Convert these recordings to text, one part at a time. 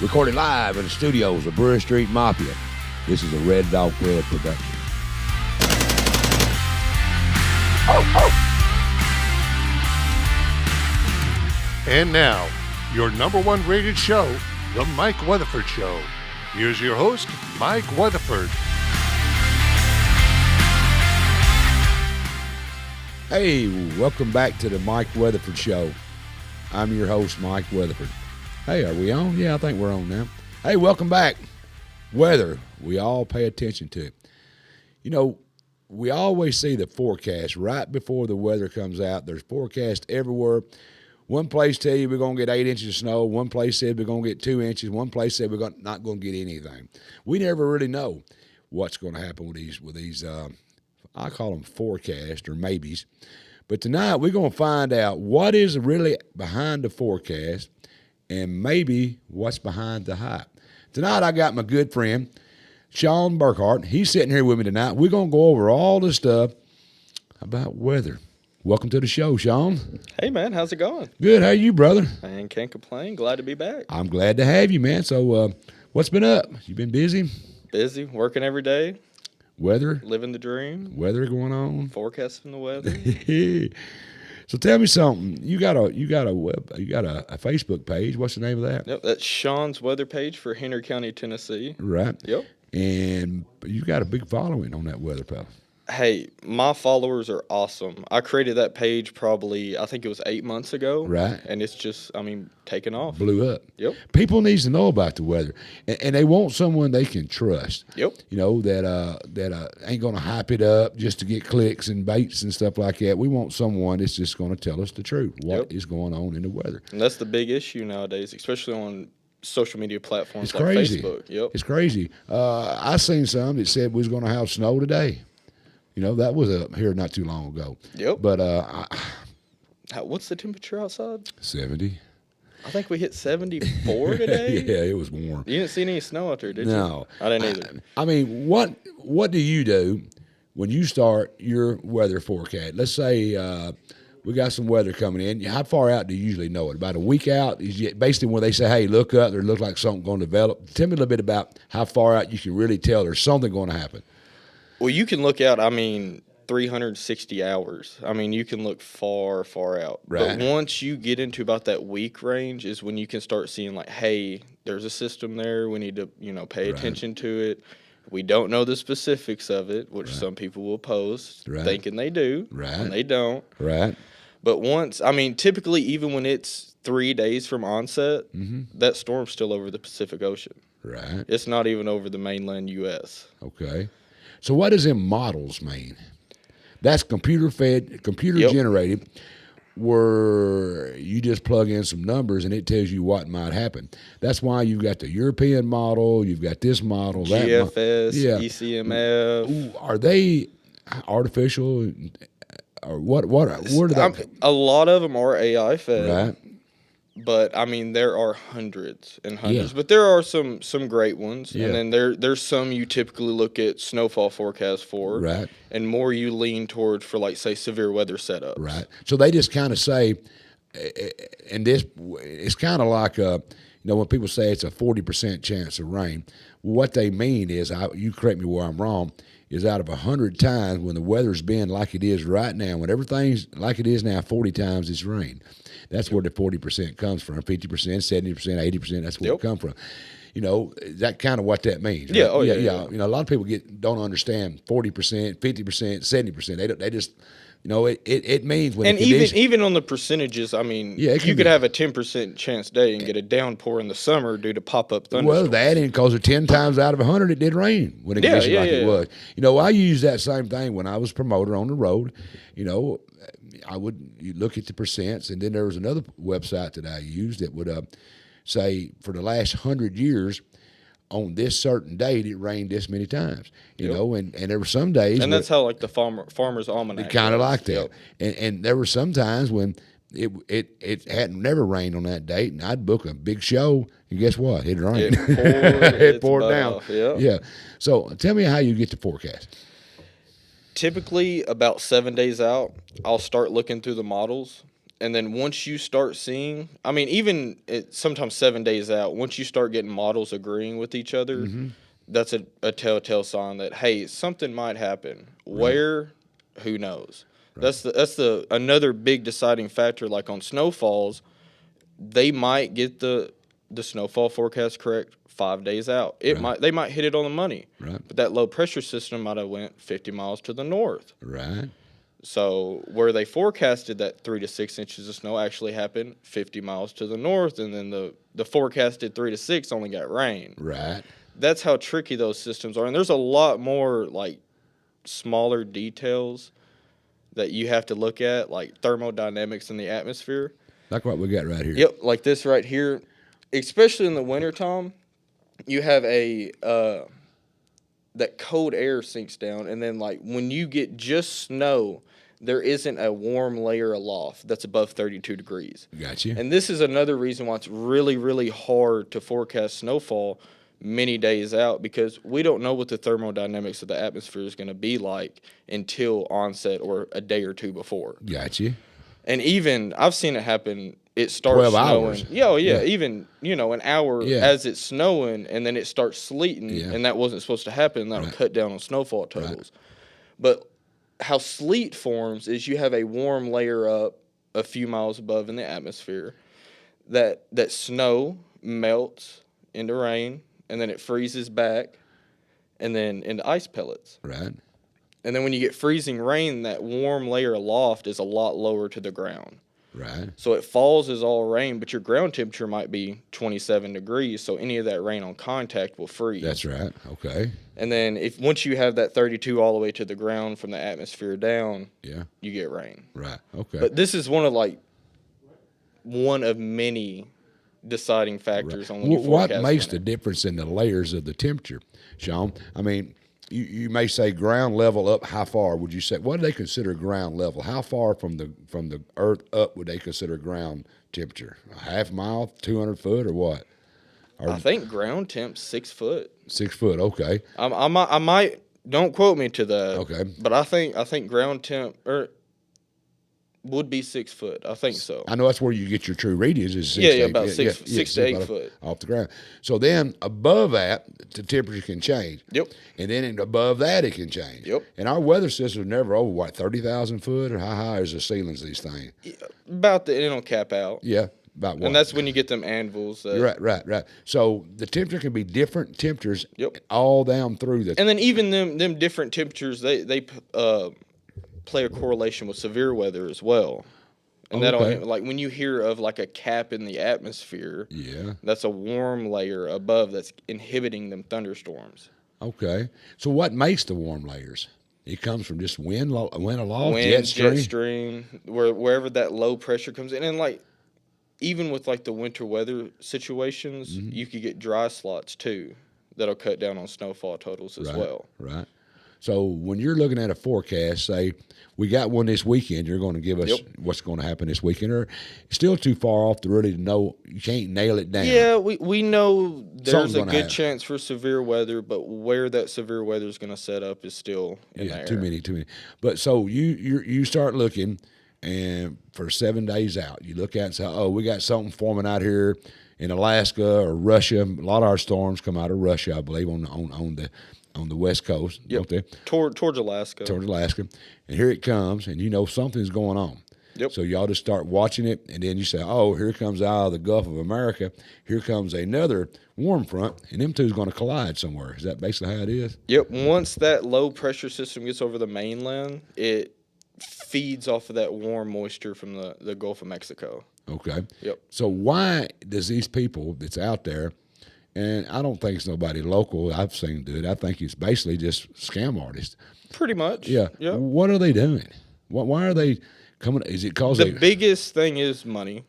recorded live in the studios of Brewery Street Mafia. This is a Red Dog Club production. And now, your number one rated show, The Mike Weatherford Show. Here's your host, Mike Weatherford. Hey, welcome back to the Mike Weatherford Show. I'm your host, Mike Weatherford. Hey, are we on? Yeah, I think we're on now. Hey, welcome back. Weather, we all pay attention to it. You know, we always see the forecast right before the weather comes out. There's forecasts everywhere. One place tell you we're going to get 8 inches of snow. One place said we're going to get 2 inches. One place said we're not going to get anything. We never really know what's going to happen with these I call them forecasts or maybes. But tonight we're going to find out what is really behind the forecast and maybe what's behind the hype. Tonight I got my good friend, Shawn Burkhart. He's sitting here with me tonight. We're going to go over all the stuff about weather. Welcome to the show, Shawn. Hey, man. How's it going? Good. How are you, brother? Man, can't complain. Glad to be back. I'm glad to have you, man. So what's been up? You been busy? Busy, working every day. Weather? Living the dream. Weather going on? Forecasting the weather. So tell me something. You got a Facebook page. What's the name of that? Yep, that's Shawn's weather page for Henry County, Tennessee. Right. Yep. And you got a big following on that weather, pal. Hey, my followers are awesome. I created that page probably, I think it was 8 months ago. Right. And it's just, taking off. Blew up. Yep. People needs to know about the weather, and they want someone they can trust. Yep. You know, that ain't going to hype it up just to get clicks and baits and stuff like that. We want someone that's just going to tell us the truth, what is going on in the weather. And that's the big issue nowadays, especially on social media platforms It's crazy. Facebook. Yep. It's crazy. I seen some that said we was going to have snow today. You know, that was up here not too long ago. Yep. But what's the temperature outside? 70. I think we hit 74 today. Yeah, it was warm. You didn't see any snow out there, did you? No. I didn't either. I mean, what do you do when you start your weather forecast? Let's say we got some weather coming in. How far out do you usually know it? About a week out? Is it basically when they say, hey, look up, there looks like something going to develop. Tell me a little bit about how far out you can really tell there's something going to happen. Well, you can look out, 360 hours. You can look far, far out. Right. But once you get into about that week range is when you can start seeing, like, hey, there's a system there. We need to, pay attention to it. We don't know the specifics of it, which some people will post thinking they do, and they don't. Right. But once, typically even when it's 3 days from onset, that storm's still over the Pacific Ocean. Right. It's not even over the mainland U.S. Okay. So what does them models mean? That's computer-fed, computer-generated, where you just plug in some numbers and it tells you what might happen. That's why you've got the European model, you've got this model, GFS, ECMF. Ooh, are they artificial? Or what are they? A lot of them are AI fed. Right. But there are hundreds and hundreds. Yeah. But there are some great ones, Yeah. and then there's some you typically look at snowfall forecasts for, Right. And more you lean towards for, like, say, severe weather setups. Right. So they just kind of say, and this, it's kind of like when people say it's a 40% chance of rain. What they mean is, you correct me where I'm wrong, is out of 100 times when the weather's been like it is right now, when everything's like it is now, 40 times it's rained. That's where the 40% comes from. 50%, 70%, 80%. That's where it comes from. That kind of what that means. Right? Yeah. Oh yeah. A lot of people don't understand 40%, 50%, 70%. They just, it means when. And even on the percentages, you could have a 10% chance day and get a downpour in the summer due to pop-up thunderstorms. Well, that and because 10 times out of 100 it did rain when it conditioned like it was. I used that same thing when I was promoter on the road. You look at the percents, and then there was another website that I used that would say for the last 100 years, on this certain date, it rained this many times. You know, and there were some days, and that's how like the farmer's almanac. Kind of like that, and there were some times when it hadn't never rained on that date, and I'd book a big show, and guess what? It rained. It poured down. Yeah. So tell me how you get the forecast. Typically, about 7 days out, I'll start looking through the models And then once you start seeing, I mean, even sometimes 7 days out, once you start getting models agreeing with each other, that's a telltale sign that, hey, something might happen. Right. Where? Who knows? Right. That's the another big deciding factor. Like on snowfalls, they might get the snowfall forecast correct 5 days out. They might hit it on the money. Right. But that low pressure system might have went 50 miles to the north. Right. So where they forecasted that 3 to 6 inches of snow actually happened 50 miles to the north, and then the forecasted 3 to 6 only got rain. Right. That's how tricky those systems are, and there's a lot more like smaller details that you have to look at, like thermodynamics in the atmosphere. Like what we got right here. Yep, like this right here. Especially in the winter, Tom, you have that cold air sinks down, and then like when you get just snow, there isn't a warm layer aloft that's above 32 degrees. Gotcha. And this is another reason why it's really, really hard to forecast snowfall many days out, because we don't know what the thermodynamics of the atmosphere is going to be like until onset or a day or two before. Gotcha. And even I've seen it happen. It starts 12 snowing. hours. Yeah. Even, an hour as it's snowing, and then it starts sleeting, and that wasn't supposed to happen. That'll cut down on snowfall totals. Right. But how sleet forms is you have a warm layer up a few miles above in the atmosphere. That snow melts into rain, and then it freezes back, and then into ice pellets. Right. And then when you get freezing rain, that warm layer aloft is a lot lower to the ground. Right. So it falls as all rain, but your ground temperature might be 27 degrees, so any of that rain on contact will freeze. That's right. Okay. And then once you have that 32 all the way to the ground from the atmosphere down, you get rain. Right. Okay. But this is one of many deciding factors on when you forecast. What makes the difference in the layers of the temperature, Shawn? I mean, you may say ground level up. How far would you say? What do they consider ground level? How far from the earth up would they consider ground temperature? A half mile, 200 foot, or what? I think ground temp's 6 foot. 6 foot. Okay. I might. Don't quote me to that. Okay. But I think ground temp would be 6 foot. I think so. I know that's where you get your true readings is 6 to 8. About 6 to 8 foot off the ground. So then above that, the temperature can change. Yep. And then above that, it can change. Yep. And our weather system is never over 30,000 foot, or how high is the ceilings of these things? About it'll cap out. Yeah. About what? And that's when you get them anvils. Right. So the temperature can be different temperatures all down through the. And then even them different temperatures, they play a correlation with severe weather as well. And that'll, like when you hear of like a cap in the atmosphere, that's a warm layer above that's inhibiting them thunderstorms. Okay. So what makes the warm layers? It comes from just wind aloft, jet stream, wherever that low pressure comes in. And like even with like the winter weather situations, you could get dry slots too that'll cut down on snowfall totals as well. Right. So when you're looking at a forecast, say we got one this weekend, you're going to give us what's going to happen this weekend, or still too far off to really know. You can't nail it down. Yeah, we know there's a good chance for severe weather, but where that severe weather is going to set up is still in the air. Too many. But so you start looking, and for 7 days out, you look at and say, oh, we got something forming out here in Alaska or Russia. A lot of our storms come out of Russia, I believe, on the west coast. Towards Alaska. And here it comes, and you know something's going on. Yep. So y'all just start watching it, and then you say, oh, here comes out of the Gulf of America, here comes another warm front, and them two's going to collide somewhere. Is that basically how it is? Yep. Once that low pressure system gets over the mainland, it feeds off of that warm moisture from the Gulf of Mexico. Okay. Yep. So why does these people that's out there, and I don't think it's nobody local I've seen do it. I think it's basically just scam artists. Pretty much. Yeah. Yep. What are they doing? Why are they coming? Is it because the biggest thing is money?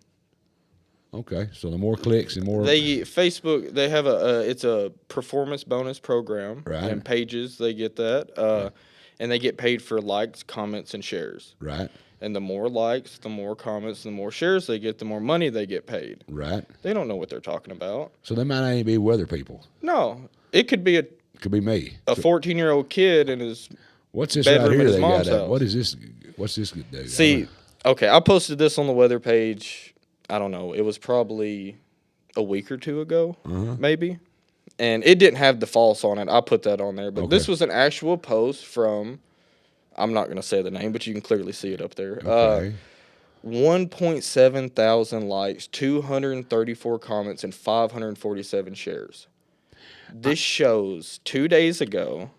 Okay. So the more clicks and more. Facebook, they have it's a performance bonus program. Right. And pages, they get that. And they get paid for likes, comments, and shares. Right. And the more likes, the more comments, the more shares they get, the more money they get paid. Right. They don't know what they're talking about. So they might not even be weather people. No. It could be me. A 14-year-old kid in his What's this bedroom right here in his they mom's got house. What is this? What's this do? See, Okay, I posted this on the weather page. I don't know. It was probably a week or two ago, maybe. And it didn't have the false on it. I put that on there. But this was an actual post from, I'm not going to say the name, but you can clearly see it up there. Okay. 1.7 thousand likes, 234 comments, and 547 shares. This shows 2 days ago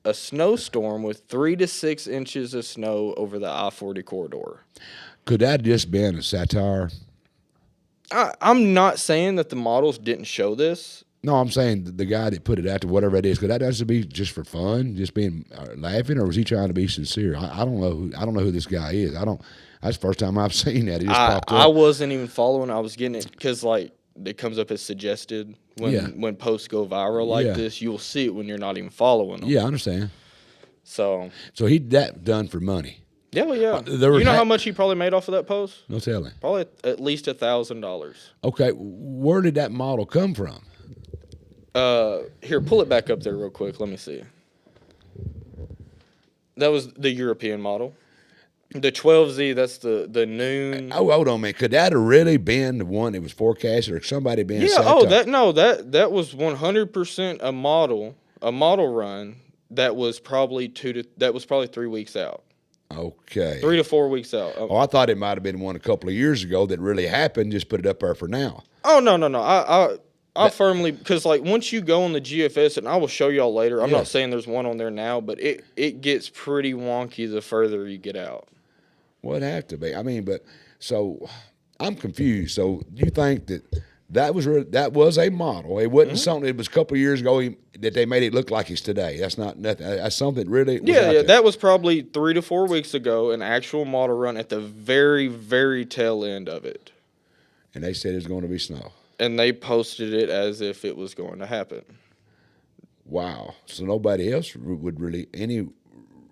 a snowstorm with 3 to 6 inches of snow over the I-40 corridor. Could that just been a satire? I'm not saying that the models didn't show this. No, I'm saying the guy that put it out to whatever it is. Could that just be just for fun, just being laughing, or was he trying to be sincere? I don't know. I don't know who this guy is. That's the first time I've seen that. It just popped up. I wasn't even following. I was getting it because like it comes up as suggested when posts go viral like this. You'll see it when you're not even following them. Yeah, I understand. So he that done for money. Yeah, well, yeah. You know how much he probably made off of that post? No telling. Probably at least $1,000. Okay, where did that model come from? Here, pull it back up there real quick. Let me see. That was the European model. The 12Z, that's the noon. Oh, hold on, man. Could that have really been the one that was forecasted, or somebody being? Yeah. Oh, that was 100% a model run that was probably 3 weeks out. Okay. 3 to 4 weeks out. Oh, I thought it might have been one a couple of years ago that really happened. Just put it up there for now. Oh no. I firmly, because like once you go on the GFS, and I will show y'all later. I'm not saying there's one on there now, but it gets pretty wonky the further you get out. Well, it'd have to be. I mean, but so I'm confused. So you think that was a model? It wasn't something. It was a couple of years ago that they made it look like it's today. That's not nothing. That's something really. That was probably 3 to 4 weeks ago. An actual model run at the very, very tail end of it. And they said it's going to be snow. And they posted it as if it was going to happen. Wow. So nobody else would really, any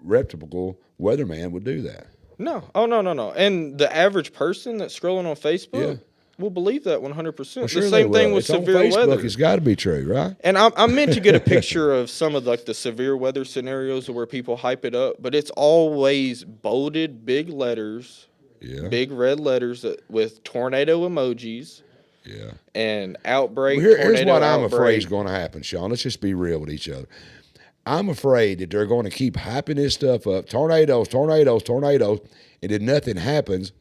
reputable weatherman would do that. No. Oh, no. And the average person that's scrolling on Facebook will believe that 100%. Well, sure the same thing with it's severe on Facebook, weather. It's got to be true, right? And I meant to get a picture of some of like the severe weather scenarios where people hype it up, but it's always bolded big letters, big red letters with tornado emojis. Yeah. And outbreak. Well, here's what I'm afraid is going to happen, Shawn. Let's just be real with each other. I'm afraid that they're going to keep hyping this stuff up. Tornadoes, and then nothing happens.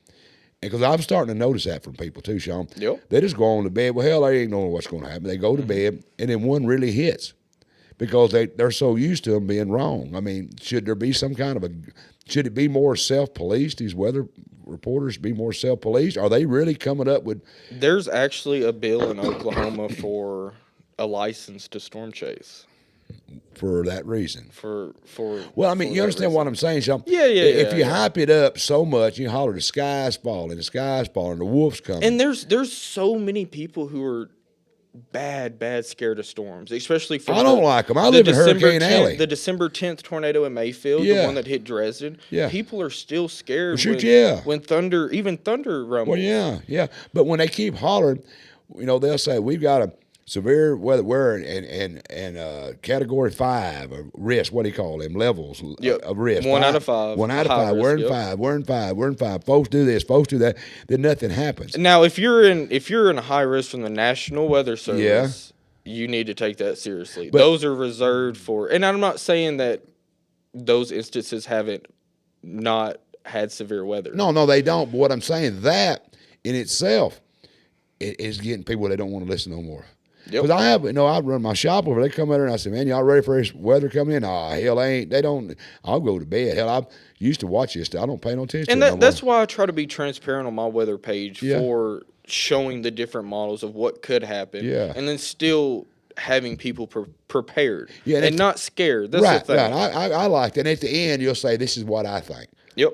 Because I'm starting to notice that from people too, Shawn. Yep. They just go on to bed. Well, hell, they ain't knowing what's going to happen. They go to bed, and then one really hits because they're so used to them being wrong. I mean, should there be some kind of should it be more self-policed, these weather reporters be more self-policed? Are they really coming up with? There's actually a bill in Oklahoma for a license to storm chase. For that reason. Well, I mean, you understand what I'm saying, Shawn? Yeah. If you hype it up so much, you holler, the sky's falling, the wolf's coming. And there's so many people who are bad scared of storms, especially for I don't like them. I live in Hurricane Alley. The December 10th tornado in Mayfield, the one that hit Dresden. Yeah. People are still scared when thunder rumbles. Well, yeah. But when they keep hollering, they'll say, we've got a severe weather and Category 5 of risk. What do you call them? Levels of risk. 1 out of 5. 1 out of 5. We're in 5. We're in 5. Folks do this. Folks do that. Then nothing happens. Now, if you're in a high risk from the National Weather Service, you need to take that seriously. But those are reserved for. And I'm not saying that those instances haven't not had severe weather. No, they don't. But what I'm saying, that in itself is getting people that don't want to listen no more. Because I run my shop over. They come in there and I say, man, y'all ready for this weather coming in? Hell, they ain't. They don't. I'll go to bed. Hell, I used to watch this. I don't pay no attention to it. And that's why I try to be transparent on my weather page for showing the different models of what could happen. Yeah. And then still having people prepared and not scared. That's the thing. Right. I like that. And at the end, you'll say, this is what I think. Yep.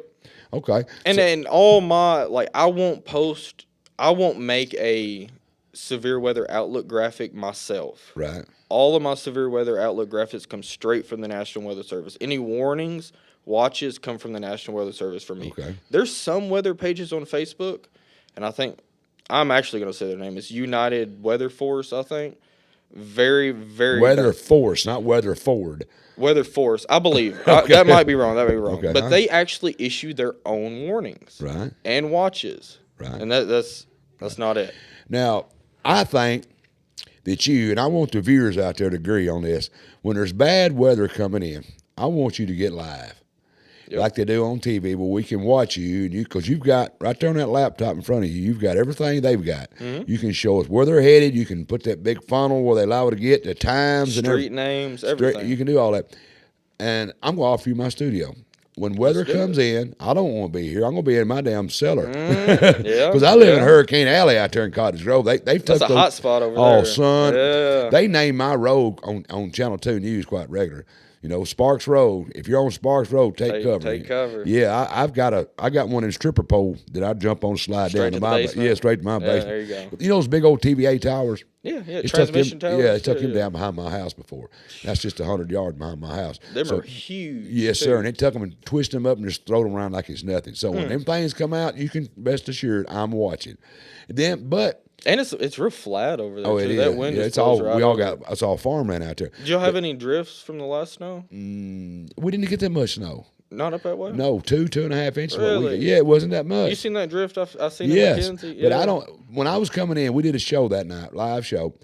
Okay. And then all my, I won't make a severe weather outlook graphic myself. Right. All of my severe weather outlook graphics come straight from the National Weather Service. Any warnings, watches come from the National Weather Service for me. Okay. There's some weather pages on Facebook, and I think I'm actually going to say their name. It's United Weather Force, I think. Very, very Weather bad. force, not weather forward. Weather force, I believe. Okay. That might be wrong. That might be wrong. Okay. But they actually issue their own warnings. Right. And watches. Right. And that's not it. Now, I think that you, and I want the viewers out there to agree on this, when there's bad weather coming in, I want you to get live. Yep. Like they do on TV, where we can watch you, and because you've got right there on that laptop in front of you, you've got everything they've got. Mm-hmm. You can show us where they're headed. You can put that big funnel where they allow it to get the times and Street names, everything. You can do all that. And I'm going to offer you my studio. When weather comes in, I don't want to be here. I'm going to be in my damn cellar. Yeah. Because I live in Hurricane Alley out there in Cottage Grove. They've That's took a hot spot over there. Oh, son. Yeah. They name my road on Channel 2 News quite regular. You know, Sparks Road. If you're on Sparks Road, take cover. Take cover. Yeah, I got one in stripper pole that I jump on, slide Straight down to to the my basement? Yeah, straight to my basement. There you go. You know those big old TVA towers? Yeah, It's transmission tucked towers. Yeah, it's tucked him down behind my house before. That's just 100 yards behind my house. Them are huge. Yes, sir. And they tuck them and twist them up and just throw them around like it's nothing. So when them things come out, you can rest assured I'm watching. And it's real flat over there. Oh, too. it That is. wind Yeah, just it's all blows right we all over. got. It's all farmland out there. Did y'all have any drifts from the last snow? We didn't get that much snow. Not up that way. No, 2.5 inches. Really? Yeah, it wasn't that much. You seen that drift? I seen Yes, it. Mackenzie. but Yeah. I don't. When I was coming in, we did a show that night, live show,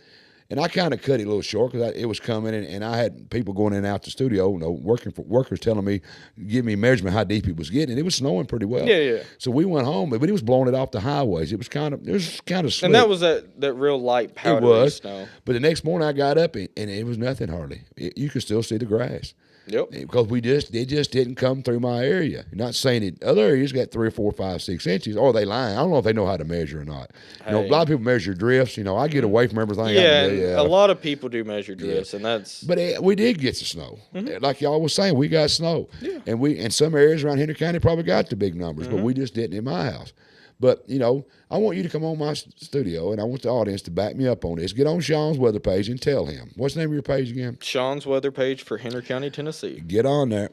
and I kind of cut it a little short because it was coming in, and I had people going in and out the studio, workers telling me, give me measurement how deep it was getting, and it was snowing pretty well. Yeah. So we went home, but it was blowing it off the highways. It was kind of slick. And that was that real light powdery It was. snow. But the next morning I got up and it was nothing hardly. You could still see the grass. Yep. Because it just didn't come through my area. You're not saying it. Other areas got 3 or 4, 5, 6 inches. Or they lying. I don't know if they know how to measure or not. You know, a lot of people measure drifts. You know, I get away from everything. Yeah, and a lot of people do measure drifts, and that's. But we did get the snow. Like y'all was saying, we got snow. Yeah. And some areas around Henry County probably got the big numbers, but we just didn't in my house. But, you know, I want you to come on my studio, and I want the audience to back me up on this. Get on Shawn's weather page and tell him. What's the name of your page again? Shawn's weather page for Henry County, Tennessee. Get on there.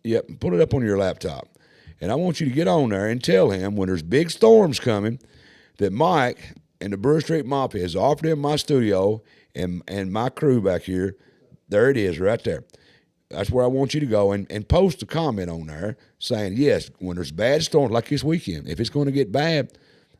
Yep, put it up on your laptop. And I want you to get on there and tell him when there's big storms coming that Mike and the Brewer Street Mafia has offered him my studio and my crew back here. There it is right there. That's where I want you to go and post a comment on there saying, yes, when there's bad storms like this weekend, if it's going to get bad,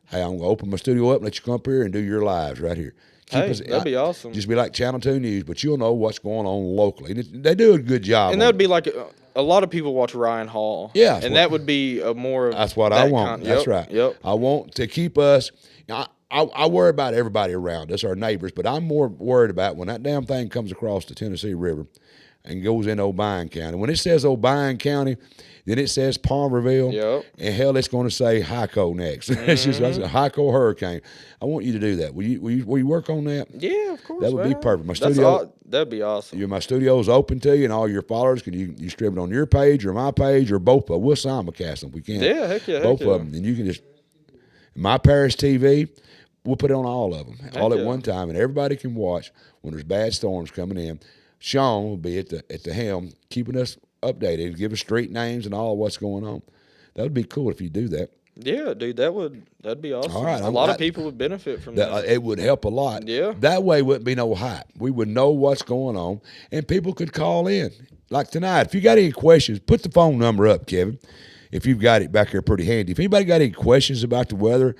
hey, I'm going to open my studio up and let you come up here and do your lives right here. That'd be awesome. Just be like Channel 2 News, but you'll know what's going on locally. And they do a good job. And that would be like a lot of people watch Ryan Hall. Yeah. And that would be a more of That's what I want. That's right. Yep. I want to keep us. I worry about everybody around us, our neighbors, but I'm more worried about when that damn thing comes across the Tennessee River and goes into Obion County. When it says Obion County, then it says Palmerville. Yep. And hell, it's going to say Hyco next. It's just Hyco Hurricane. I want you to do that. Will you work on that? Yeah, of course. That would be man. perfect. My studio. That'd be awesome. My studio is open to you, and all your followers can you stream it on your page or my page or both. But we'll simulcast them if we can. Yeah, heck yeah. Both of them, and you can just my parish TV. We'll put it on all of them, all at one time, and everybody can watch when there's bad storms coming in. Shawn will be at the helm, keeping us updated, give us street names and all what's going on. That would be cool if you do that. Yeah, dude, that'd be awesome. All right, a lot of people would benefit from that. It would help a lot. Yeah. That way wouldn't be no hype. We would know what's going on, and people could call in. Like tonight, if you got any questions, put the phone number up, Kevin, if you've got it back here pretty handy. If anybody got any questions about the weather,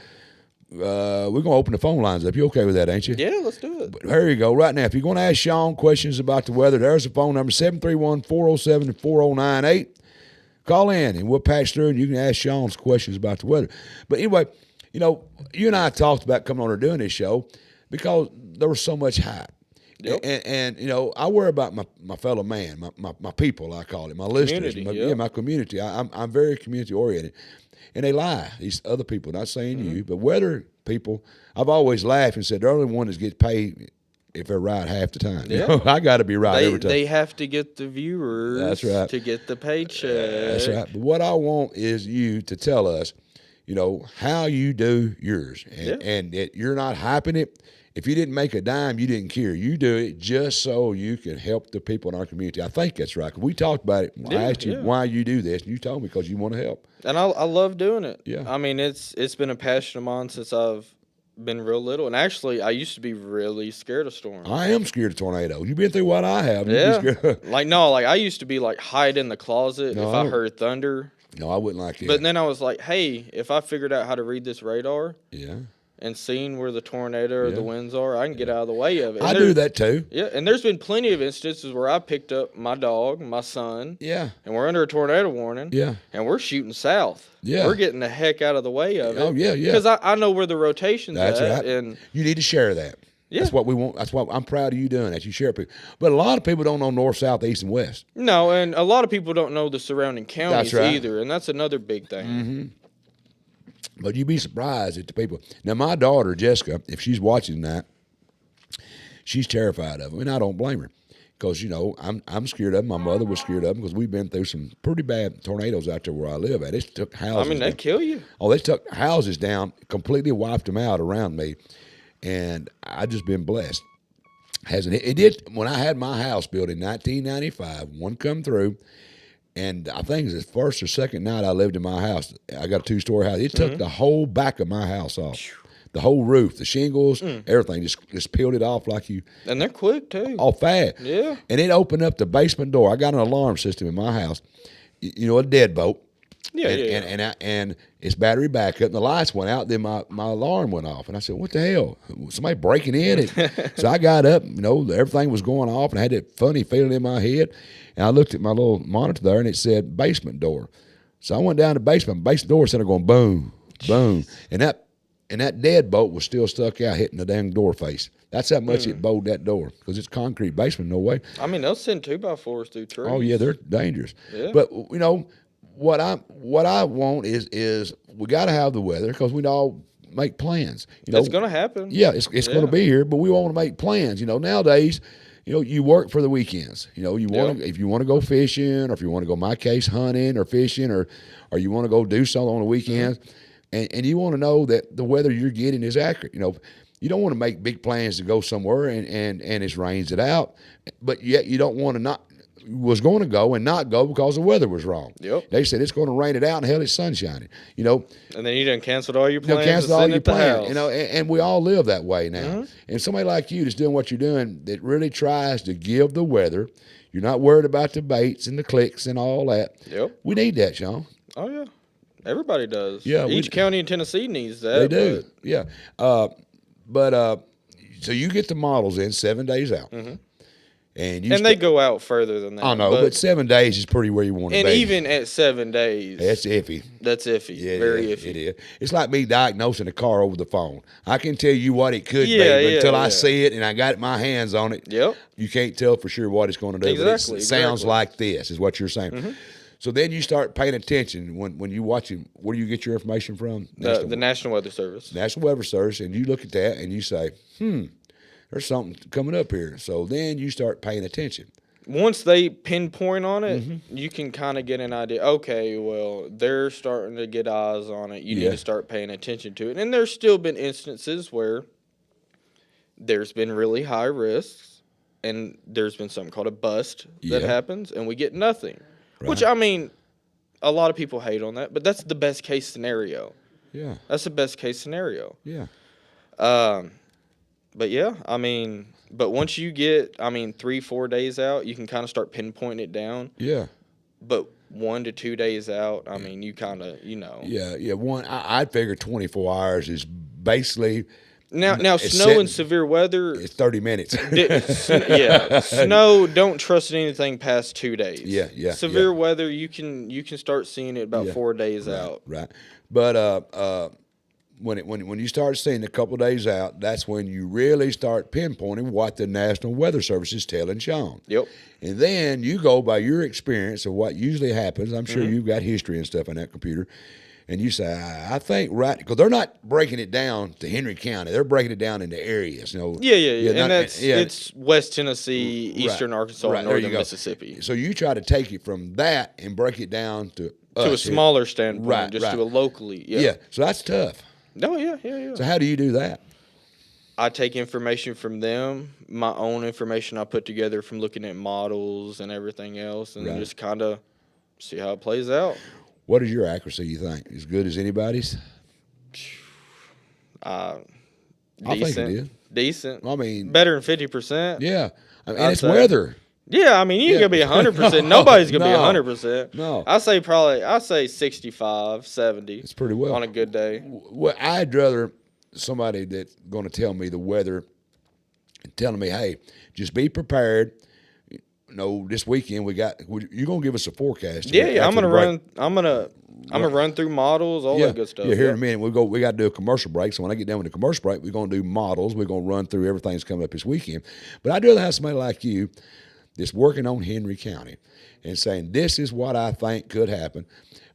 we're going to open the phone lines up. You okay with that, ain't you? Yeah, let's do it. But here you go. Right now, if you're going to ask Shawn questions about the weather, there's the phone number, 731-407-4098. Call in, and we'll patch through, and you can ask Shawn's questions about the weather. But anyway, you know, you and I talked about coming on and doing this show because there was so much hype. Yep. And you know, I worry about my fellow man, my people, I call it, my listeners, my community. I'm very community-oriented. And they lie, these other people, not saying you, but weather people, I've always laughed and said they're the only one that gets paid if they're right half the time. Yeah. You know, I got to be right every time. They have to get the viewers. That's right. To get the paycheck. That's right. But what I want is you to tell us, you know, how you do yours. And that you're not hyping it. If you didn't make a dime, you didn't care. You do it just so you can help the people in our community. I think that's right. 'Cause we talked about it. I asked you why you do this, and you told me because you want to help. And I love doing it. Yeah. I mean, it's been a passion of mine since I've been real little. And actually, I used to be really scared of storms. I am scared of tornadoes. You've been through what I have. Yeah. Like, no, like I used to be like hide in the closet No, if I heard thunder. No, I wouldn't like it. But then I was like, hey, if I figured out how to read this radar and seeing where the tornado or the winds are, I can get out of the way of it. And I do that too. Yeah, and there's been plenty of instances where I picked up my dog, my son, and we're under a tornado warning, and we're shooting south. Yeah. We're getting the heck out of the way of it. Oh, yeah. Because I know where the rotation's That's at. right. And you need to share that. Yeah. That's what we want. That's what I'm proud of you doing that. You share people. But a lot of people don't know north, south, east, and west. No, and a lot of people don't know the surrounding counties That's right. either, and that's another big thing. Mm-hmm. But you'd be surprised at the people. Now, my daughter, Jessica, if she's watching that, she's terrified of them, and I don't blame her. Because, you know, I'm scared of them. My mother was scared of them because we've been through some pretty bad tornadoes out there where I live at. It took houses. I mean, they kill you. Oh, they took houses down, completely wiped them out around me. And I just been blessed. It did when I had my house built in 1995. One come through, and I think it was the first or second night I lived in my house. I got a 2-story house. It took the whole back of my house off, the whole roof, the shingles, everything. Just peeled it off like you. And they're quick too. All fast. Yeah. And it opened up the basement door. I got an alarm system in my house. You know, a deadbolt. Yeah, and it's battery backup, and the lights went out. Then my alarm went off, and I said, "What the hell? Somebody breaking in?" So I got up. You know, everything was going off, and I had that funny feeling in my head. And I looked at my little monitor there, and it said basement door. So I went down to basement. Basement door started going boom, boom, and that deadbolt was still stuck out, hitting the dang door face. That's how much it bowed that door because it's concrete basement. No way. I mean, they'll send 2x4s through trees. Oh yeah, they're dangerous. Yeah. But you know. What I want is we got to have the weather because we all make plans. You know, it's going to happen. Yeah, it's going to be here, but we want to make plans. You know, nowadays, you know, you work for the weekends. You know, you want to if you want to go fishing, or if you want to go, in my case, hunting or fishing, or you want to go do something on the weekends, and you want to know that the weather you're getting is accurate. You know, you don't want to make big plans to go somewhere and it rains it out, but yet you don't want to not. Was going to go and not go because the weather was wrong. Yep. They said it's going to rain it out and hell it's sun shining. You know. And then you done canceled all your plans. Canceled all your plans. You know, and we all live that way now. And somebody like you that's doing what you're doing that really tries to give the weather. You're not worried about the baits and the clicks and all that. Yep. We need that, Shawn. Oh yeah. Everybody does. Yeah. Each county in Tennessee needs that. They do. Yeah. So you get the models in 7 days out. Mm-hmm. And they go out further than that. I know, but 7 days is pretty where you want to be. And even at 7 days. That's iffy. That's iffy. Yeah, very iffy. It is. It's like me diagnosing a car over the phone. I can tell you what it could be, but until I see it and I got my hands on it, you can't tell for sure what it's going to do. Exactly. But it sounds like this is what you're saying. Mm-hmm. So then you start paying attention when you watching. Where do you get your information from? The National Weather Service. National Weather Service, and you look at that and you say, there's something coming up here. So then you start paying attention. Once they pinpoint on it, you can kind of get an idea. Okay, well, they're starting to get eyes on it. You need to start paying attention to it. And there's still been instances where there's been really high risks, and there's been something called a bust that happens, and we get nothing. Right. Which, I mean, a lot of people hate on that, but that's the best case scenario. Yeah. That's the best case scenario. Yeah. But yeah, I mean... But once you get, 3-4 days out, you can kind of start pinpointing it down. Yeah. But 1 to 2 days out, you kind of, you know. Yeah. I'd figure 24 hours is basically. Now snow and severe weather. It's 30 minutes. Snow, don't trust anything past 2 days. Yeah. Severe weather, you can start seeing it about 4 days out. Right. But when you start seeing a couple of days out, that's when you really start pinpointing what the National Weather Service is telling Shawn. Yep. And then you go by your experience of what usually happens. I'm sure you've got history and stuff on that computer. And you say, I think because they're not breaking it down to Henry County. They're breaking it down into areas. You know. Yeah. And it's West Tennessee, Eastern Arkansas, and Northern Mississippi. So you try to take it from that and break it down to a smaller standpoint, to a locally. Yeah. So that's tough. Oh, yeah. So how do you do that? I take information from them, my own information I put together from looking at models and everything else, and just kind of see how it plays out. What is your accuracy, you think? As good as anybody's? I think it is. Decent. I mean, better than 50%. Yeah, and I'd it's say. weather. Yeah, I mean, you ain't gonna be 100%. Nobody's gonna be 100%. No, I say 65, 70. It's pretty well on a good day. Well, I'd rather somebody that's going to tell me the weather and telling me, hey, just be prepared. This weekend you're gonna give us a forecast. Yeah. I'm gonna run through models, all that good stuff. Yeah, here in a minute we got to do a commercial break. So when I get done with the commercial break, we're gonna do models. We're gonna run through everything that's coming up this weekend. But I'd rather have somebody like you that's working on Henry County and saying this is what I think could happen.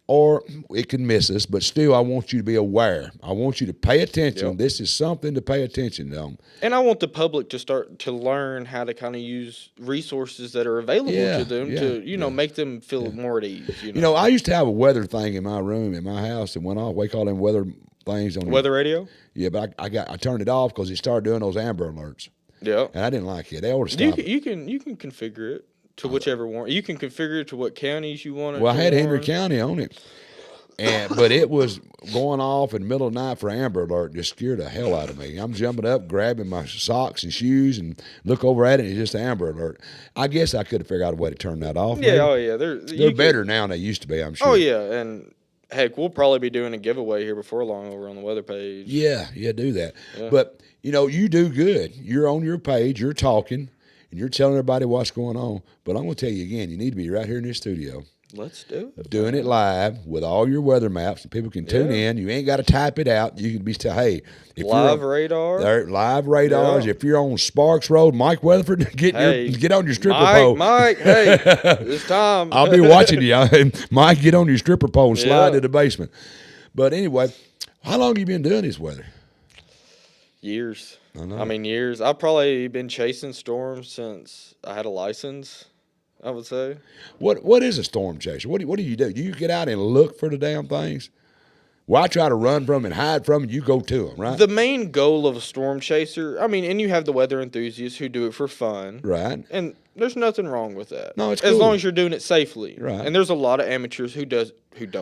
Or it can miss us, but still, I want you to be aware. I want you to pay attention. Yep. This is something to pay attention to. And I want the public to start to learn how to kind of use resources that are available to them to, make them feel more at ease. I used to have a weather thing in my room, in my house, that went off. We call them weather things on weather radio. Yeah, but I turned it off because it started doing those Amber Alerts. Yeah, and I didn't like it. They ought to stop it. You can configure it to whichever one. You can configure it to what counties you want it. Well, I had Henry County on it. But it was going off in the middle of the night for Amber Alert. Just scared the hell out of me. I'm jumping up, grabbing my socks and shoes, and look over at it, and it's just Amber Alert. I guess I could have figured out a way to turn that off. Yeah, maybe. They're better now than they used to be, I'm sure. Oh, yeah, and heck, we'll probably be doing a giveaway here before long over on the weather page. Yeah, do that. Yeah. But, you do good. You're on your page, you're talking, and you're telling everybody what's going on. But I'm going to tell you again, you need to be right here in this studio. Let's do it. Doing it live with all your weather maps, and people can tune in. You ain't got to type it out. You can be hey, if live radar, live radars. Yeah. If you're on Sparks Road, Mike Weatherford, get on your stripper pole. Mike, hey, it's time. I'll be watching you, Mike. Get on your stripper pole and slide to the basement. But anyway, how long have you been doing this weather? Years. I mean, years. I've probably been chasing storms since I had a license, I would say. What is a storm chaser? What do you do? Do you get out and look for the damn things? Well, I try to run from them and hide from them. You go to them, right? The main goal of a storm chaser, and you have the weather enthusiasts who do it for fun. Right. And there's nothing wrong with that. No, it's cool. As long as you're doing it safely. Right. And there's a lot of amateurs who don't.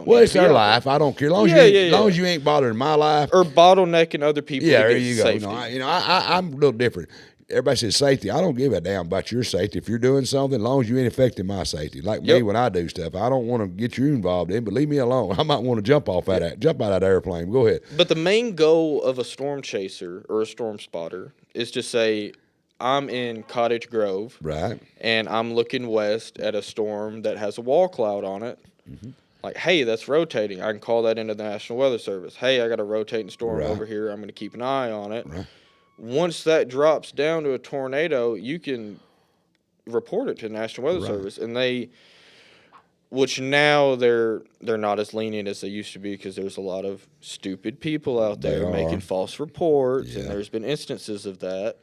Well, it's their life. I don't care. As long as you ain't bothering my life. Or bottlenecking other people. Yeah, there you go. Safety. I'm a little different. Everybody says safety. I don't give a damn about your safety. If you're doing something, as long as you ain't affecting my safety. Like me when I do stuff, I don't want to get you involved in, but leave me alone. I might want to jump out of that airplane. Go ahead. But the main goal of a storm chaser or a storm spotter is to say, I'm in Cottage Grove. Right. And I'm looking west at a storm that has a wall cloud on it. Mm-hmm. Like, hey, that's rotating. I can call that into the National Weather Service. Hey, I got a rotating storm over here. I'm going to keep an eye on it. Right. Once that drops down to a tornado, you can report it to the National Weather Service, and which now they're not as lenient as they used to be because there's a lot of stupid people out there making false reports, and there's been instances of that.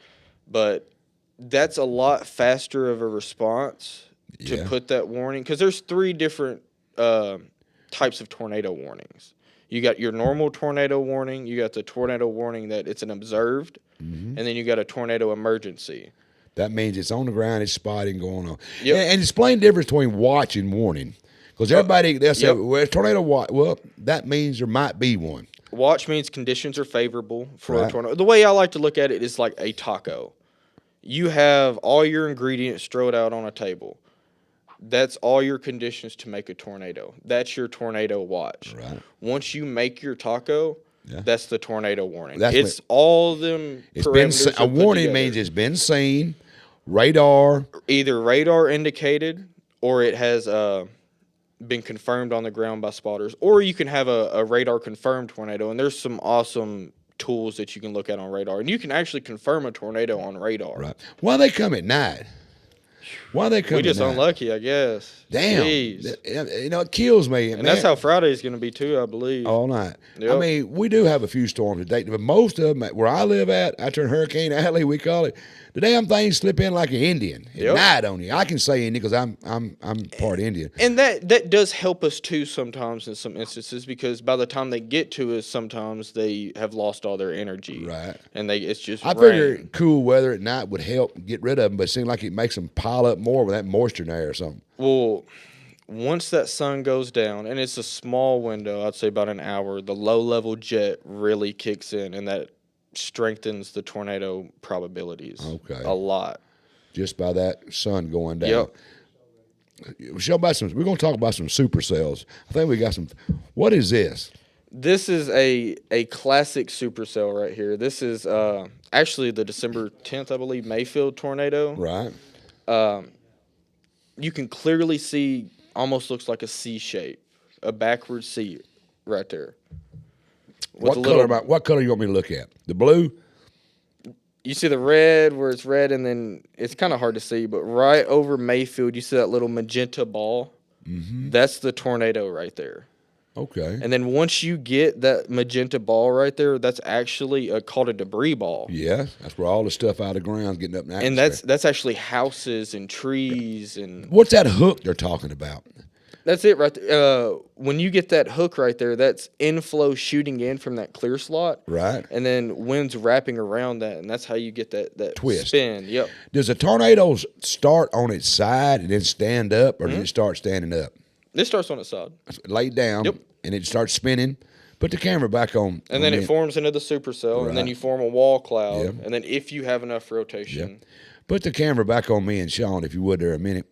But that's a lot faster of a response to put that warning, because there's 3 different types of tornado warnings. You got your normal tornado warning, you got the tornado warning that it's an observed, and then you got a tornado emergency. That means it's on the ground, it's spotting going on. Yep. And explain the difference between watch and warning. Because everybody, they'll say, well, tornado watch. Well, that means there might be one. Watch means conditions are favorable for a tornado. The way I like to look at it is like a taco. You have all your ingredients strode out on a table. That's all your conditions to make a tornado. That's your watch. Right. Once you make your taco, that's the tornado warning. It's all them parameters. A warning means it's been seen, radar. Either radar indicated or it has been confirmed on the ground by spotters. Or you can have a radar confirmed tornado, and there's some awesome tools that you can look at on radar. And you can actually confirm a tornado on radar. Right. Why they come at night? Why they come? We just unlucky, I guess. Damn. Jeez. It kills me. And that's how Friday's going to be too, I believe. All night. Yep. I mean, we do have a few storms today, but most of them, where I live at, I turn Hurricane Alley, we call it. The damn things slip in like an Indian at night on you. I can say Indian because I'm part Indian. And that does help us too sometimes in some instances, because by the time they get to us, sometimes they have lost all their energy. Right. And it's just I figure cool weather at night would help get rid of them, but it seems like it makes them pile up more with that moisture in there or something. Well, once that sun goes down, and it's a small window, I'd say about an hour, the low-level jet really kicks in, and that strengthens the tornado probabilities. Okay. A lot. Just by that sun going down. Yep. We're going to talk about some supercells. I think we got some. What is this? This is a classic supercell right here. This is actually the December 10th, I believe, Mayfield tornado. Right. You can clearly see, almost looks like a C shape, a backward C right there. What color you want me to look at? The blue? You see the red where it's red, and then it's kind of hard to see, but right over Mayfield, you see that little magenta ball. Mm-hmm. That's the tornado right there. Okay. And then once you get that magenta ball right there, that's actually called a debris ball. Yeah, that's where all the stuff out of the ground getting up in the atmosphere. And that's actually houses and trees and. What's that hook they're talking about? That's it right there. When you get that hook right there, that's inflow shooting in from that clear slot. Right. And then wind's wrapping around that, and that's how you get that twist. Spin. Yep. Does a tornado start on its side and then stand up, or does it start standing up? This starts on its side. Laid down. Yep. And it starts spinning. Put the camera back on. And then it forms into the supercell, Right. and then you form a wall cloud. Yep. And then if you have enough rotation. Yep. Put the camera back on me and Shawn, if you would, there a minute.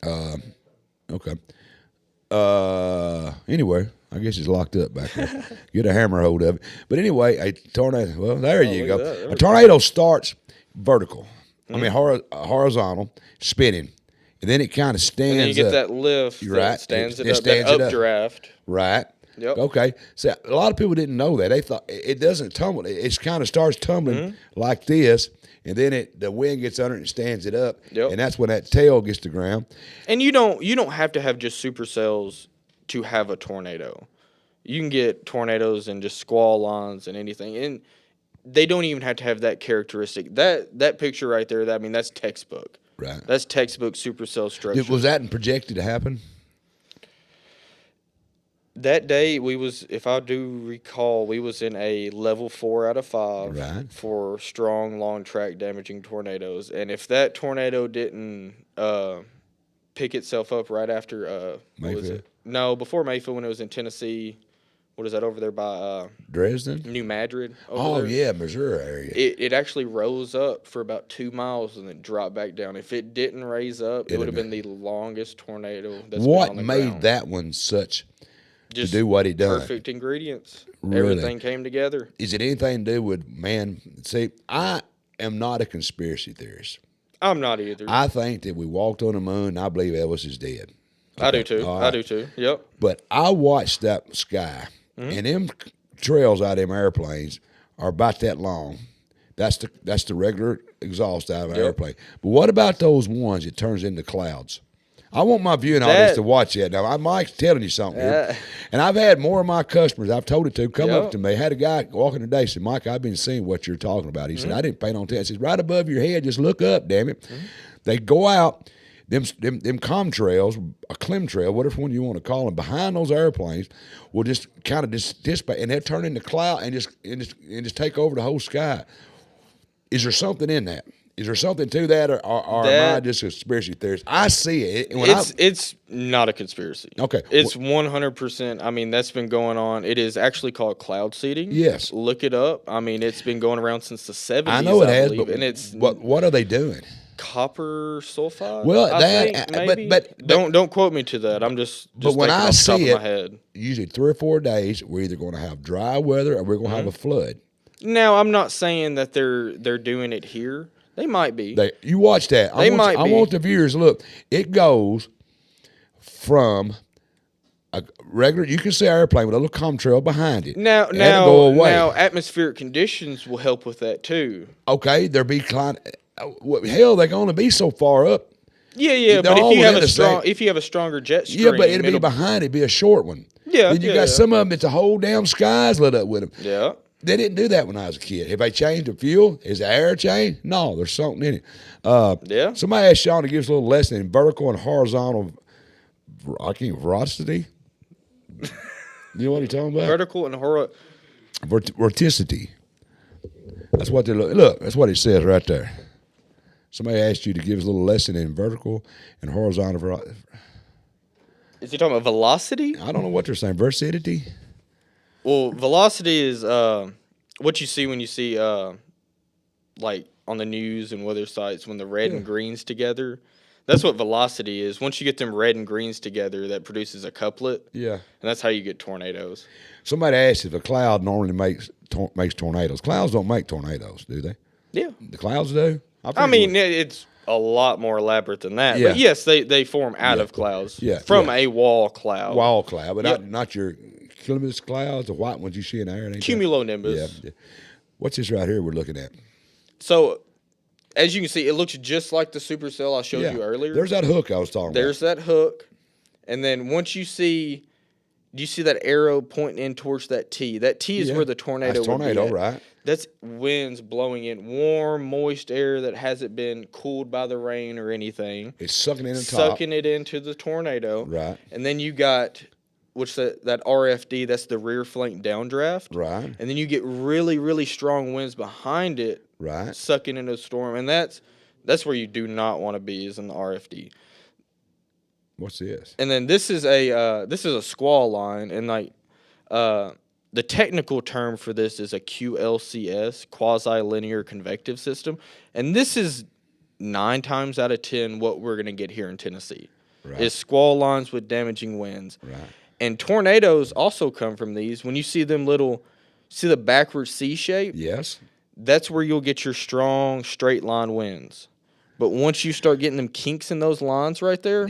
Okay. Anyway, I guess it's locked up back there. Get a hammer hold of it. But anyway, a tornado. Well, there you go. A tornado starts vertical. I mean horizontal, spinning, and then it kind of stands. And then you get up. that lift. You're right. That stands It it up. stands That it up. updraft. Right. Yep. Okay. So a lot of people didn't know that. They thought it doesn't tumble. It kind of starts tumbling like this. And then the wind gets under it and stands it up, Yep. and that's when that tail gets to ground. And you don't have to have just supercells to have a tornado. You can get tornadoes and just squall lines and anything, and they don't even have to have that characteristic. That picture right there, that's textbook. Right. That's textbook supercell structure. Was that projected to happen? That day, if I do recall, we was in a level 4 out of 5 Right. for strong, long track damaging tornadoes. And if that tornado didn't pick itself up right after what was it? No, before Mayfield, when it was in Tennessee. What is that over there by Dresden? New Madrid? Oh, there? yeah, Missouri area. It actually rose up for about 2 miles and then dropped back down. If it didn't raise up, it would have been the longest tornado that's been on the made ground. that one such Just to do what he done? Perfect ingredients. Really? Everything came together. Is it anything to do with, man, see, I am not a conspiracy theorist. I'm not either. I think that we walked on the moon, and I believe Elvis is dead. I do too. All I do too. Yep. But I watched that sky, and them trails out of them airplanes are about that long. That's the regular exhaust out of an airplane. But what about those ones that turns into clouds? I want my viewing audience to watch that. Now, Mike's telling you something here. And I've had more of my customers, I've told it to, come up to me. Had a guy walking today, said, Mike, I've been seeing what you're talking about. He said, I didn't pay no attention. He said, right above your head, just look up, damn it. They go out, them contrails, a chemtrail, whatever one you want to call them, behind those airplanes will just kind of dissipate, and they'll turn into cloud and just take over the whole sky. Is there something in that? Is there something to that, or am I just a conspiracy theorist? I see it. It's not a conspiracy. Okay. It's 100%. That's been going on. It is actually called cloud seeding. Yes. Look it up. It's been going around since the 70s. I know it has, believe, but and it's what are they doing? Copper sulfide. Well, I think, maybe. but don't quote me to that. I'm just but when thinking I off the see top it, of my head. Usually 3 or 4 days, we're either going to have dry weather or we're going to have a flood. Now, I'm not saying that they're doing it here. They might be. You watch that. I want the viewers to look. It goes from a regular, you can see an airplane with a little contrail behind it. Now, go away. Now, atmospheric conditions will help with that too. Okay, they'll be hell, they're going to be so far up. Yeah, but if you have a stronger jet stream, yeah, but it'll be behind. It'd be a short one. Yeah, then you got some of them that the whole damn sky's lit up with them. Yeah. They didn't do that when I was a kid. Have they changed the fuel? Is the air changed? No, there's something in it. Yeah. Somebody asked Shawn to give us a little lesson in vertical and horizontal velocity. You know what he's talking about? Vertical and horizontal. Vorticity. That's what they look. That's what it says right there. Somebody asked you to give us a little lesson in vertical and horizontal. Is he talking about velocity? I don't know what they're saying. Verticity? Well, velocity is what you see when you see like on the news and weather sites when the red and greens together. That's what velocity is. Once you get them red and greens together, that produces a couplet. Yeah. And that's how you get tornadoes. Somebody asked if a cloud normally makes tornadoes. Clouds don't make tornadoes, do they? Yeah. The clouds do? I mean, it's a lot more elaborate than that. Yeah. But, yes, they form out of clouds. Yeah. From a wall cloud. Wall cloud, but not your cumulus clouds, the white ones you see in the air. Cumulonimbus. Yeah. What's this right here we're looking at? So, as you can see, it looks just like the supercell I showed you earlier. There's that hook I was talking about. There's that hook. And then once you see, do you see that arrow pointing in towards that T? That T is where the tornado That's tornado, would be at. right? That's winds blowing in warm, moist air that hasn't been cooled by the rain or anything. It's sucking in the top. Sucking it into the tornado. Right. And then you got, that RFD, that's the rear flank downdraft. Right. And then you get really, really strong winds behind it. Right. Sucking into the storm. And that's where you do not want to be, is in the RFD. What's this? And then this is a squall line, and like the technical term for this is a QLCS, quasi-linear convective system, and this is 9 times out of 10 what we're gonna get here in Tennessee. Right. Is squall lines with damaging winds. Right. And tornadoes also come from these. When you see the backward C shape, Yes. that's where you'll get your strong straight line winds. But once you start getting them kinks in those lines right there,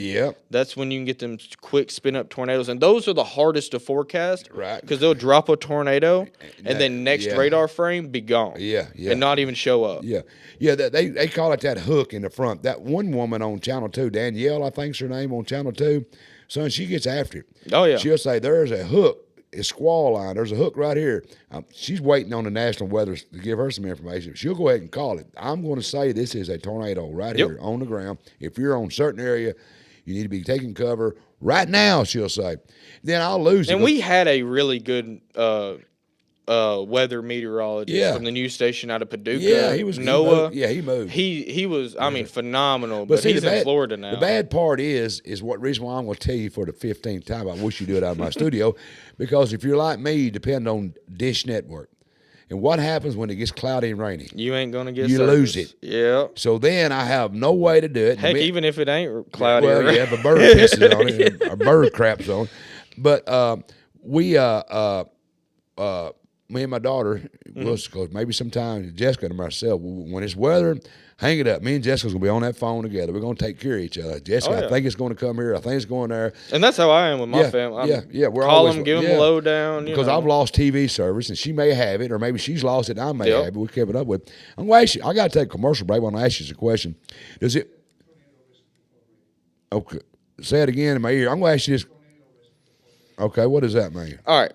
that's when you can get them quick spin up tornadoes. And those are the hardest to forecast. Right. Because they'll drop a tornado and then next radar frame be gone. Yeah. And not even show up. Yeah. Yeah, they call it that hook in the front. That one woman on Channel 2, Danielle, I think's her name, on Channel 2, son, she gets after it. Oh, yeah. She'll say, there's a hook. It's squall line. There's a hook right here. She's waiting on the National Weather to give her some information. She'll go ahead and call it. I'm going to say this is a tornado right here on the ground. If you're on a certain area, you need to be taking cover right now, she'll say. Then I'll lose it. And we had a really good weather meteorologist from the news station out of Paducah. Yeah, he was Noah. He moved. He was, I mean, phenomenal. But see, he's in Florida now. The bad part is what reason why I'm going to tell you for the 15th time. I wish you do it out of my studio, because if you're like me, you depend on Dish Network. And what happens when it gets cloudy and rainy? You ain't going to get You lose it. Yeah. So then I have no way to do it. Heck, even if it ain't cloudy. Well, if a bird pisses on it, a bird craps on it. But me and my daughter, maybe sometime Jessica and myself, when it's weather, hang it up. Me and Jessica's going to be on that phone together. We're going to take care of each other. Jessica, I think it's going to come here. I think it's going there. And that's how I am with my family. We're call them, give them a lowdown. Because I've lost TV service, and she may have it, or maybe she's lost it and I may have it. We kept it up with. I'm going to ask you, I got to take a commercial break. I want to ask you a question. Does it? Okay. Say it again in my ear. I'm going to ask you this. Okay, what does that mean? All right.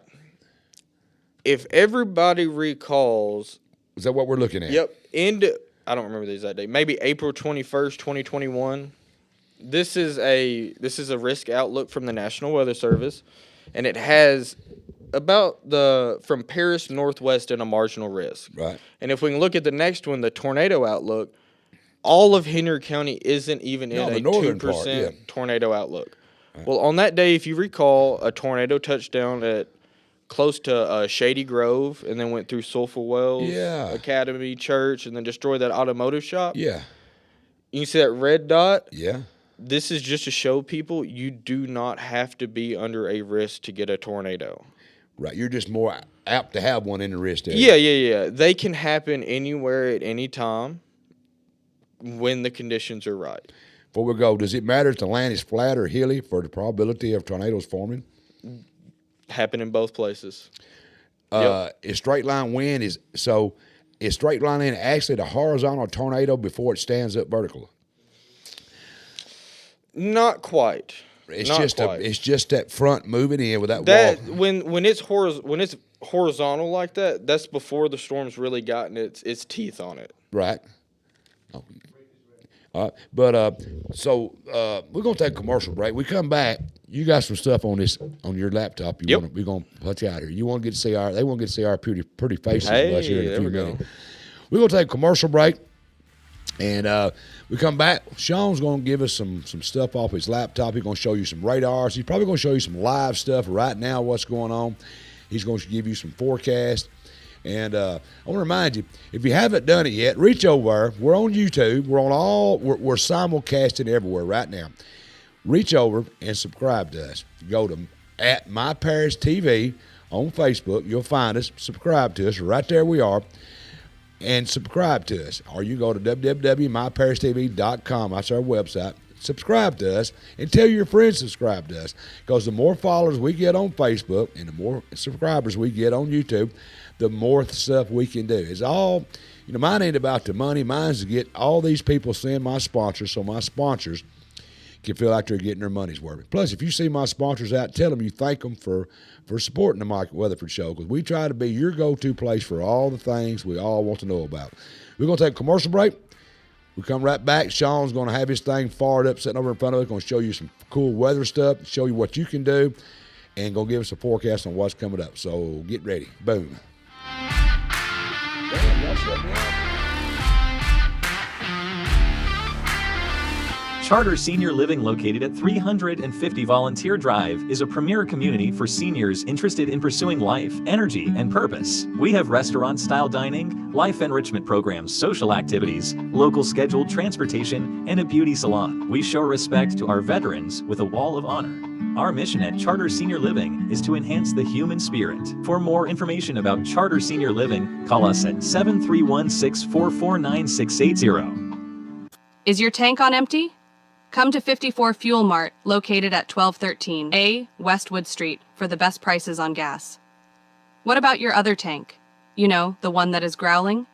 If everybody recalls, is that what we're looking at? Yep. I don't remember the exact date. Maybe April 21st, 2021. This is a risk outlook from the National Weather Service, and it has about from Paris northwest in a marginal risk. Right. And if we can look at the next one, the tornado outlook, all of Henry County isn't even in a 2% tornado outlook. Right. Well, on that day, if you recall, a tornado touched down at close to Shady Grove, and then went through Sulphur Wells Academy Church, and then destroyed that automotive shop. Yeah. You can see that red dot? Yeah. This is just to show people you do not have to be under a risk to get a tornado. Right. You're just more apt to have one in the risk area. Yeah. They can happen anywhere at any time when the conditions are right. Before we go, does it matter if the land is flat or hilly for the probability of tornadoes forming? Happen in both places. Is straight line wind is straight line in actually the horizontal tornado before it stands up vertically? Not quite. It's just that front moving in with that wall. When it's horizontal like that, that's before the storm's really gotten its teeth on it. Right. But we're gonna take a commercial break. We come back. You got some stuff on your laptop. We're gonna put you out here. You want to get to see they want to get to see our pretty faces of us here in a few minutes. We're gonna take a commercial break, and we come back. Shawn's gonna give us some stuff off his laptop. He's gonna show you some radars. He's probably gonna show you some live stuff right now. What's going on? He's gonna give you some forecast. And I want to remind you, if you haven't done it yet, reach over. We're on YouTube. We're on we're simulcasting everywhere right now. Reach over and subscribe to us. Go to @MyParisTV on Facebook. You'll find us. Subscribe to us. Right there we are. And subscribe to us. Or you go to www.myparistv.com. That's our website. Subscribe to us and tell your friends to subscribe to us. Because the more followers we get on Facebook and the more subscribers we get on YouTube, the more stuff we can do. It's all, mine ain't about the money. Mine's to get all these people seeing my sponsors so my sponsors can feel like they're getting their money's worth. Plus, if you see my sponsors out, tell them you thank them for supporting the Mike Weatherford Show, because we try to be your go-to place for all the things we all want to know about. We're going to take a commercial break. We come right back. Shawn's going to have his thing fired up, sitting over in front of us, going to show you some cool weather stuff, show you what you can do, and going to give us a forecast on what's coming up. So get ready. Boom. Damn, y'all shut me up. Charter Senior Living, located at 350 Volunteer Drive, is a premier community for seniors interested in pursuing life, energy, and purpose. We have restaurant-style dining, life enrichment programs, social activities, local scheduled transportation, and a beauty salon. We show respect to our veterans with a wall of honor. Our mission at Charter Senior Living is to enhance the human spirit. For more information about Charter Senior Living, call us at 731-644-9680. Is your tank on empty? Come to 54 Fuel Mart, located at 1213 A Westwood Street, for the best prices on gas. What about your other tank? You know, the one that is growling?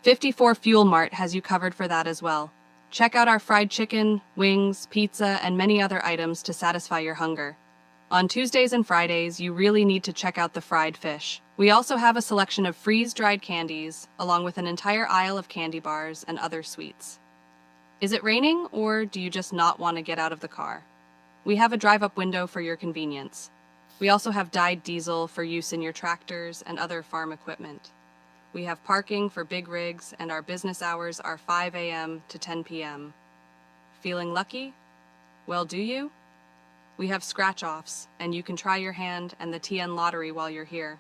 54 Fuel Mart has you covered for that as well. Check out our fried chicken, wings, pizza, and many other items to satisfy your hunger. On Tuesdays and Fridays, you really need to check out the fried fish. We also have a selection of freeze-dried candies, along with an entire aisle of candy bars and other sweets. Is it raining, or do you just not want to get out of the car? We have a drive-up window for your convenience. We also have dyed diesel for use in your tractors and other farm equipment. We have parking for big rigs, and our business hours are 5 a.m. to 10 p.m. Feeling lucky? Well, do you? We have scratch-offs, and you can try your hand and the TN Lottery while you're here.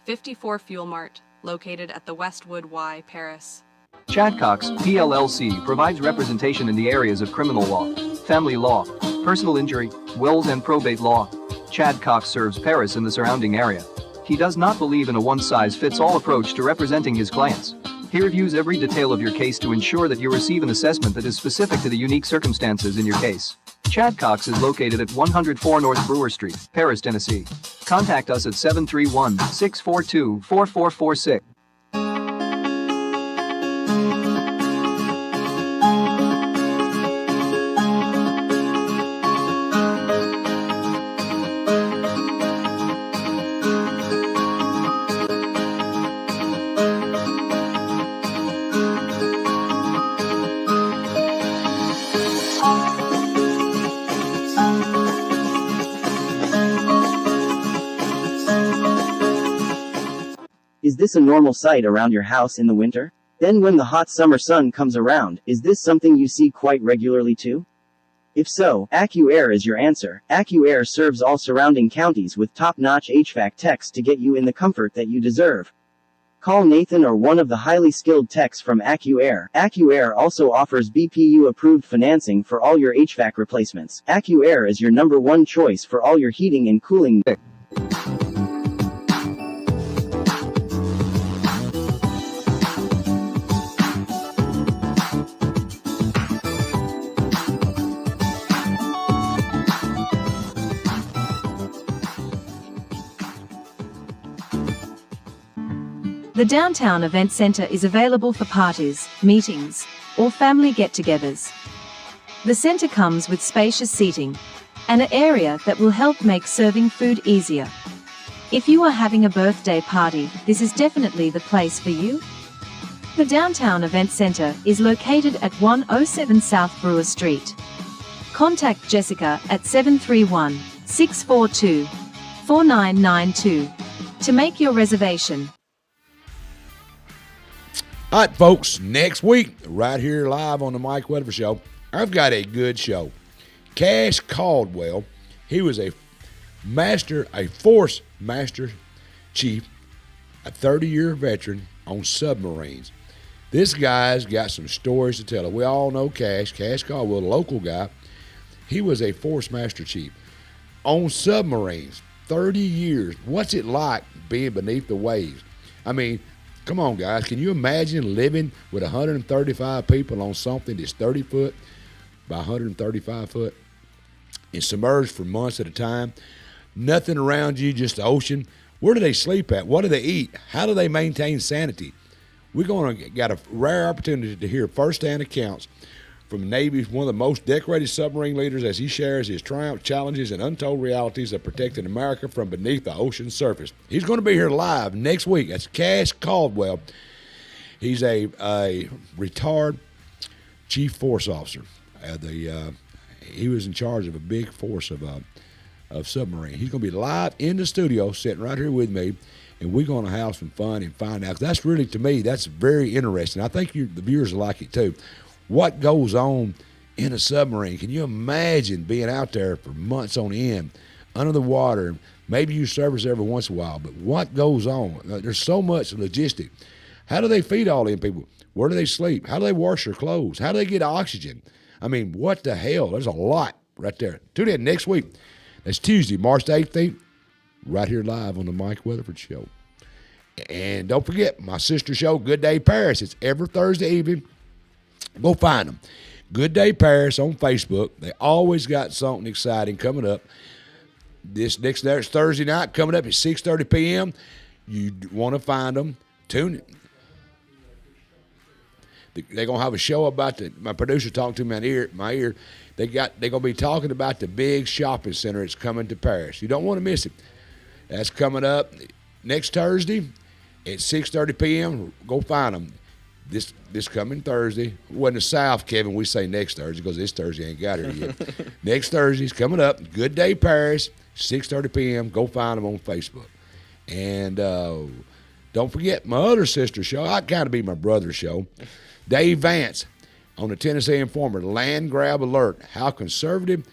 54 Fuel Mart, located at the Westwood Y, Paris. Chad Cox, PLLC, provides representation in the areas of criminal law, family law, personal injury, wills and probate law. Chad Cox serves Paris and the surrounding area. He does not believe in a one-size-fits-all approach to representing his clients. He reviews every detail of your case to ensure that you receive an assessment that is specific to the unique circumstances in your case. Chad Cox is located at 104 North Brewer Street, Paris, Tennessee. Contact us at 731-642-4446. Is this a normal sight around your house in the winter? Then when the hot summer sun comes around, is this something you see quite regularly too? If so, AccuAir is your answer. AccuAir serves all surrounding counties with top-notch HVAC techs to get you in the comfort that you deserve. Call Nathan or one of the highly skilled techs from AccuAir. AccuAir also offers BPU-approved financing for all your HVAC replacements. AccuAir is your #1 choice for all your heating and cooling. The Downtown Event Center is available for parties, meetings, or family get-togethers. The center comes with spacious seating and an area that will help make serving food easier. If you are having a birthday party, this is definitely the place for you. The Downtown Event Center is located at 107 South Brewer Street. Contact Jessica at 731-642-4992 to make your reservation. All right, folks, next week, right here live on the Mike Weatherford Show, I've got a good show. Cash Caldwell, he was a force master chief a 30-year veteran on submarines. This guy's got some stories to tell. We all know Cash Caldwell, a local guy. He was a Force Master Chief on submarines, 30 years. What's it like being beneath the waves? I mean, come on, guys. Can you imagine living with 135 people on something that's 30 foot by 135 foot and submerged for months at a time? Nothing around you, just the ocean. Where do they sleep at? What do they eat? How do they maintain sanity? We're going to got a rare opportunity to hear firsthand accounts from the Navy's one of the most decorated submarine leaders as he shares his triumphs, challenges, and untold realities of protecting America from beneath the ocean's surface. He's going to be here live next week. That's Cash Caldwell. He's a retired chief force officer. He was in charge of a big force of submarine. He's going to be live in the studio, sitting right here with me, and we're going to have some fun and find out. That's really, to me, that's very interesting. I think the viewers will like it too. What goes on in a submarine? Can you imagine being out there for months on end, under the water? Maybe you service every once in a while, but what goes on? There's so much logistic. How do they feed all them people? Where do they sleep? How do they wash their clothes? How do they get oxygen? I mean, what the hell? There's a lot right there. Tune in next week. That's Tuesday, March the 18th, right here live on the Mike Weatherford Show. And don't forget, my sister show, Good Day Paris. It's every Thursday evening. Go find them. Good Day Paris on Facebook. They always got something exciting coming up. This next Thursday night coming up at 6:30 p.m. You want to find them. Tune in. They're going to have a show about my producer talked to me in my ear. They're going to be talking about the big shopping center that's coming to Paris. You don't want to miss it. That's coming up next Thursday at 6:30 p.m. Go find them. This coming Thursday. Well, in the South, Kevin, we say next Thursday because this Thursday ain't got here yet. Next Thursday's coming up. Good Day Paris, 6:30 p.m. Go find them on Facebook. And don't forget my other sister show. I kind of be my brother's show. Dave Vance on the Tennessee Informer, Land Grab Alert, how conservative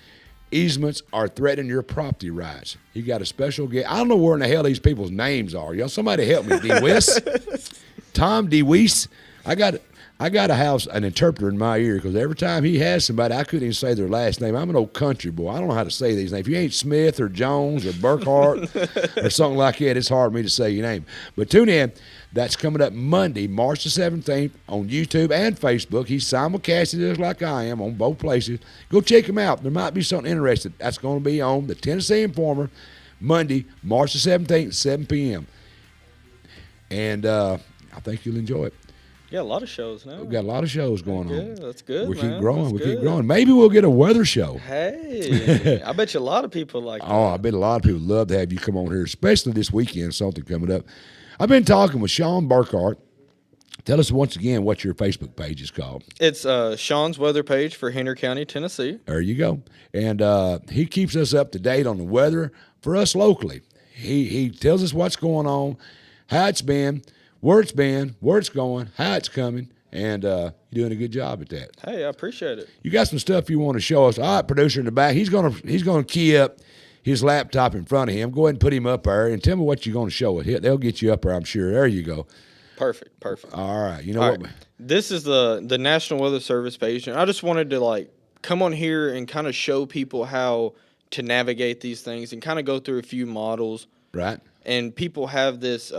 easements are threatening your property rights. He got a special guest. I don't know where in the hell these people's names are. Y'all, somebody help me. DeWiss? Tom DeWiss? I got to have an interpreter in my ear because every time he has somebody, I couldn't even say their last name. I'm an old country boy. I don't know how to say these names. If you ain't Smith or Jones or Burkhart or something like that, it's hard for me to say your name. But tune in. That's coming up Monday, March the 17th on YouTube and Facebook. He's simulcasting just like I am on both places. Go check him out. There might be something interesting. That's going to be on the Tennessee Informer Monday, March the 17th, 7 p.m. And I think you'll enjoy it. Yeah, a lot of shows now. We've got a lot of shows going on. Yeah, that's good, We man. keep growing. That's We good. keep growing. Maybe we'll get a weather show. Hey, I bet you a lot of people like that. Oh, I bet a lot of people love to have you come on here, especially this weekend, something coming up. I've been talking with Shawn Burkhart. Tell us once again what your Facebook page is called. It's Shawn's weather page for Henry County, Tennessee. There you go. And he keeps us up to date on the weather for us locally. He tells us what's going on, how it's been, where it's going, how it's coming, and you're doing a good job at that. Hey, I appreciate it. You got some stuff you want to show us. All right, producer in the back, he's gonna key up his laptop in front of him. Go ahead and put him up there and tell me what you're going to show us. They'll get you up there, I'm sure. There you go. Perfect. All right. You know All what? right. This is the National Weather Service page, and I just wanted to come on here and kind of show people how to navigate these things and kind of go through a few models. Right. And people have this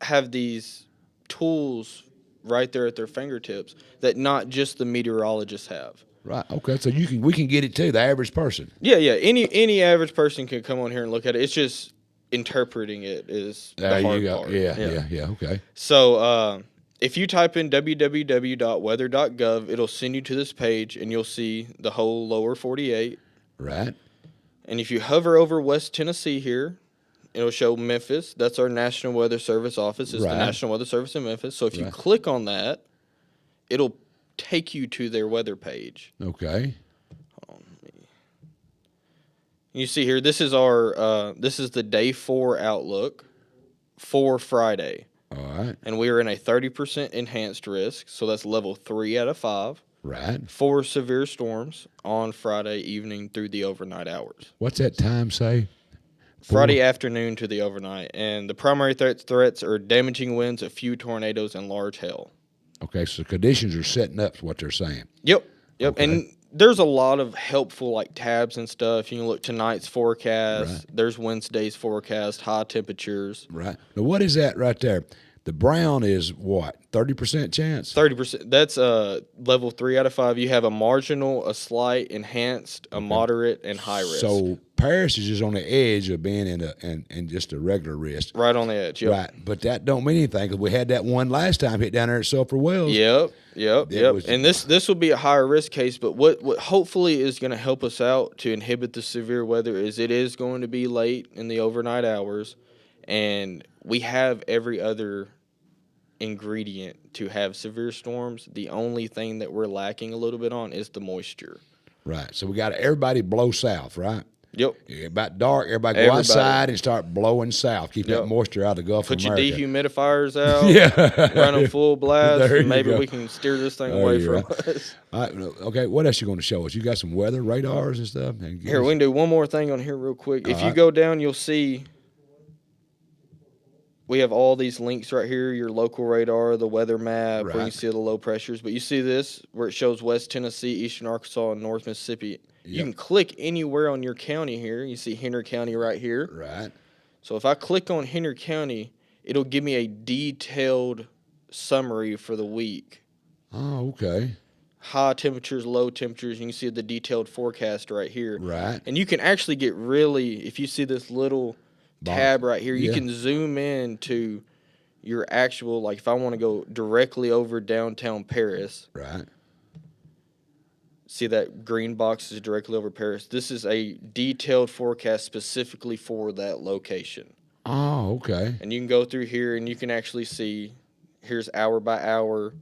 have these tools right there at their fingertips that not just the meteorologists have. Right. Okay. So we can get it too, the average person. Yeah. Any average person can come on here and look at it. It's just interpreting it is the hard part. Yeah. Okay. So if you type in www.weather.gov, it'll send you to this page, and you'll see the whole lower 48. Right. And if you hover over West Tennessee here, it'll show Memphis. That's our National Weather Service office. It's the National Weather Service in Memphis. So if you click on that, it'll take you to their weather page. Okay. Hold on, you see here, this is the day 4 outlook for Friday. All right. And we are in a 30% enhanced risk, so that's level 3 out of 5. Right. 4 severe storms on Friday evening through the overnight hours. What's that time say? Friday afternoon to the overnight. And the primary threats are damaging winds, a few tornadoes, and large hail. Okay, so conditions are setting up, is what they're saying. Yep. Okay. And there's a lot of helpful like tabs and stuff. You can look tonight's forecast. Right. There's Wednesday's forecast, high temperatures. Right. Now, what is that right there? The brown is what? 30% chance? 30%. That's level 3 out of 5. You have a marginal, a slight, enhanced, a moderate, and high risk. So Paris is just on the edge of being in just a regular risk. Right on the edge. Yep. Right. But that don't mean anything because we had that one last time hit down there at Sulphur Wells. Yep. was- And this will be a higher risk case, but what hopefully is going to help us out to inhibit the severe weather is it is going to be late in the overnight hours, and we have every other ingredient to have severe storms. The only thing that we're lacking a little bit on is the moisture. Right. So we got everybody blow south, right? Yep. About dark, everybody go outside and start blowing south. Keep that moisture out of the Gulf Put of your America. dehumidifiers out. Yeah. Run them full blast. There you Maybe go. we can steer this thing There away you from go. us. All right, okay, what else you going to show us? You got some weather radars and stuff? Here, we can do one more thing on here real quick. If you right. go down, you'll see we have all these links right here, your local radar, the weather map, where you Right. see the low pressures. But you see this, where it shows West Tennessee, Eastern Arkansas, and North Mississippi. You Yep. can click anywhere on your county here. You see Henry County right here. Right. So if I click on Henry County, it'll give me a detailed summary for the week. Oh, okay. High temperatures, low temperatures. You can see the detailed forecast right here. Right. And you can actually get really, if you see this little tab right here, you Yeah. can zoom in to your actual, like if I want to go directly over downtown Paris, Right. see that green box is directly over Paris. This is a detailed forecast specifically for that location. Oh, okay. And you can go through here and you can actually see, here's hour by hour.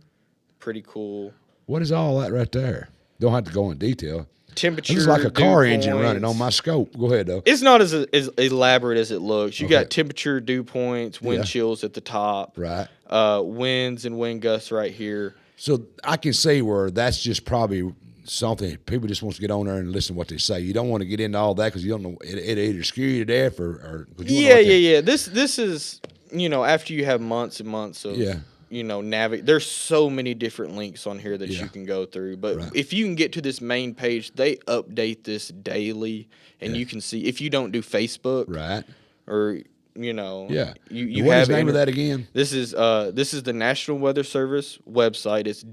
Pretty cool. What is all that right there? Don't have to go in detail. Temperature. It's like a dew car engine points. running on my scope. Go ahead, though. It's not as elaborate as it looks. You Okay. got temperature, dew points, wind Yeah. chills at the top. Right. Winds and wind gusts right here. So I can see where that's just probably something people just want to get on there and listen to what they say. You don't want to get into all that because you don't know it either scare you to death or 'cause you wanna know what they- Yeah. This is, after you have months and months of Yeah. navigate. There's so many different links on here that Yeah. you can go through. But Right. if you can get to this main page, they update this daily, and you can see if you don't do Facebook Right. or Yeah. you What have is the name of inter- that again? This is the National Weather Service website. It's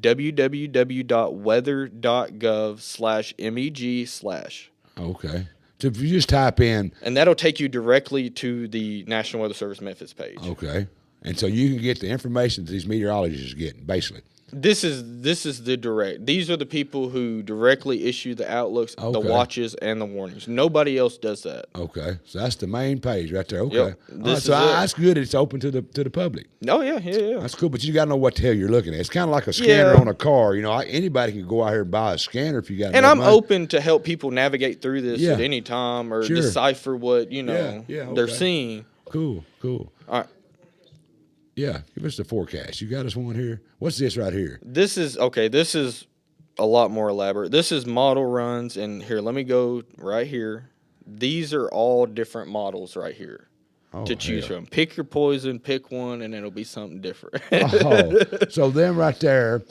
www.weather.gov/meg/. Okay. So if you just type in, And that'll take you directly to the National Weather Service Memphis page. okay, and so you can get the information that these meteorologists are getting, basically. This is the direct. These are the people who directly issue the outlooks, the Okay. watches, and the warnings. Nobody else does that. Okay, so that's the main page right there. Okay, Yep. All right, This so is it. that's good. It's open to the public. Oh yeah. That's cool, but you got to know what the hell you're looking at. It's kind of like a scanner Yeah. on a car. Anybody can go out here and buy a scanner if you got. And enough I'm money. open to help people navigate through this Yeah. at any time or Sure. decipher what Yeah, they're okay. seeing. Cool. All right. Yeah, give us the forecast. You got us one here. What's this right here? This is a lot more elaborate. This is model runs, and here, let me go right here. These are all different models right here to choose hell. from. Pick your poison, pick one, and it'll be something different. Oh, so them right there.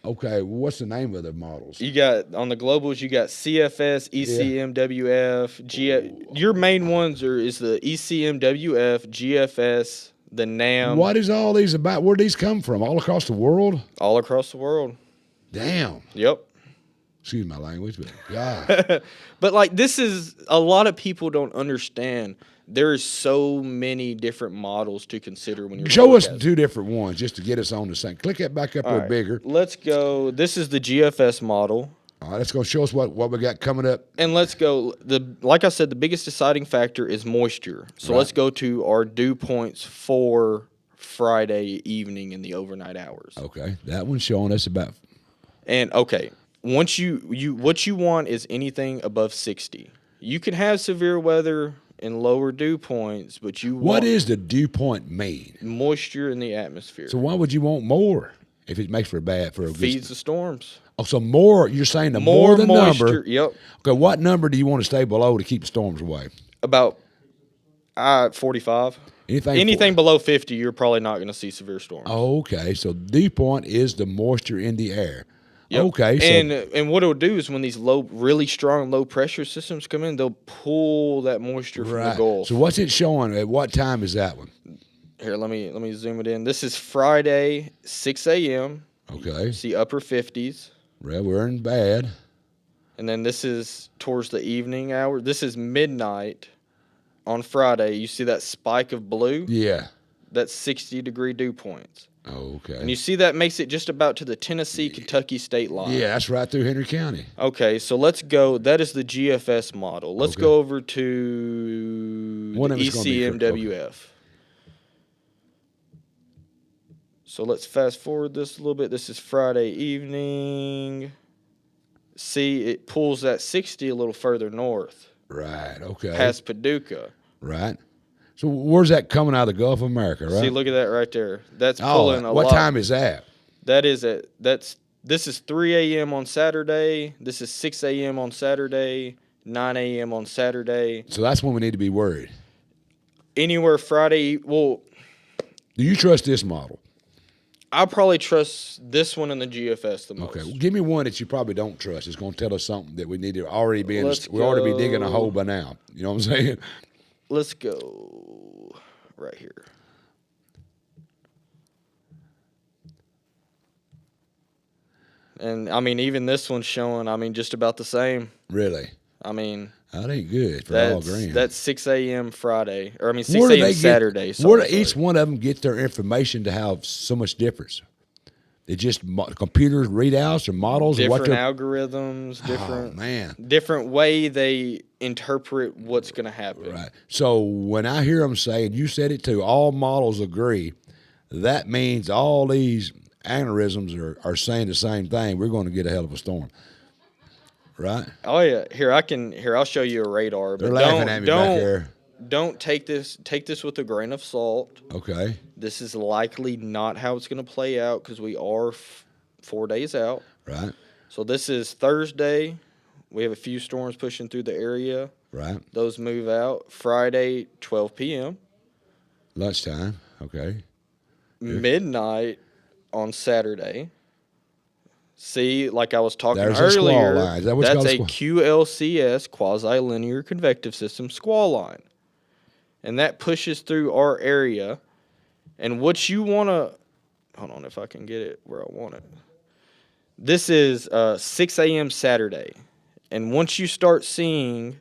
Okay, what's the name of the models? You got on the globals, you got CFS, ECMWF, Your main ones is the ECMWF, GFS, the NAM, What is all these about? Where these come from? All across the world? all across the world. Damn. Yep. Excuse my language, but God. But this is a lot of people don't understand. There is so many different models to consider when you're Show us forecasting. two different ones just to get us on the same. Click that back up a All little right, bigger. Let's go. This is the GFS model. All right, let's go show us what we got coming up. And let's go. Like I said, the biggest deciding factor is moisture. So Right. let's go to our dew points for Friday evening in the overnight hours. Okay, that one's showing us about. And okay, once what you want is anything above 60. You can have severe weather and lower dew points, but you What want does the dew point mean? moisture in the atmosphere. So why would you want more if it makes for a good? Feeds the storms. Oh, so more. You're saying the more the moisture. number. Yep. Okay, what number do you want to stay below to keep storms away? About 45. Anything below 50, you're probably not going to see severe storms. Okay, so dew point is the moisture in the air. Yep. Okay, so and what it'll do is when these really strong low pressure systems come in, they'll pull that moisture from the Gulf. So what's it showing? At what time is that one? Here, let me zoom it in. This is Friday, 6 a.m. Okay. See upper 50s. Well, we're in bad. And then this is towards the evening hour. This is midnight on Friday. You see that spike of blue? Yeah. That's 60-degree dew points. Okay. And you see that makes it just about to the Tennessee-Kentucky state line. Yeah, that's right through Henry County. Okay, so let's go. That is the GFS model. Let's go over to the ECMWF. So let's fast forward this a little bit. This is Friday evening. See, it pulls that 60 a little further north. Right, okay. Past Paducah. Right. So where's that coming out of the Gulf of America, right? See, look at that right there. That's pulling a lot. What time is that? This is 3 a.m. on Saturday. This is 6 a.m. on Saturday, 9 a.m. on Saturday. So that's when we need to be worried. Anywhere Friday, well. Do you trust this model? I probably trust this one and the GFS the most. Okay, well, give me one that you probably don't trust. It's going to tell us something that we need to already be in. We ought to be digging a hole by now. You know what I'm saying? Let's go right here. And, I mean, even this one's showing, I mean, just about the same. Really? I mean. That ain't good for all green. That's 6 a.m. Friday. Or, I mean, 6 a.m. Saturday. Where do each one of them get their information to have so much difference? It just computers readouts or models? Different algorithms, different way they interpret what's going to happen. Right. So when I hear them saying, you said it too, all models agree, that means all these aneurysms are saying the same thing. We're going to get a hell of a storm. Right? Oh yeah. I'll show you a radar. They're laughing at me back here. Don't take this with a grain of salt. Okay. This is likely not how it's going to play out because we are 4 days out. Right. So this is Thursday. We have a few storms pushing through the area. Right. Those move out Friday, 12 p.m. Lunchtime. Okay. Midnight on Saturday. See, like I was talking There's earlier, a squall line. that's a QLCS, quasi-linear convective system squall line. And that pushes through our area. And what you want to – hold on if I can get it where I want it. This is 6 a.m. Saturday. And once you start seeing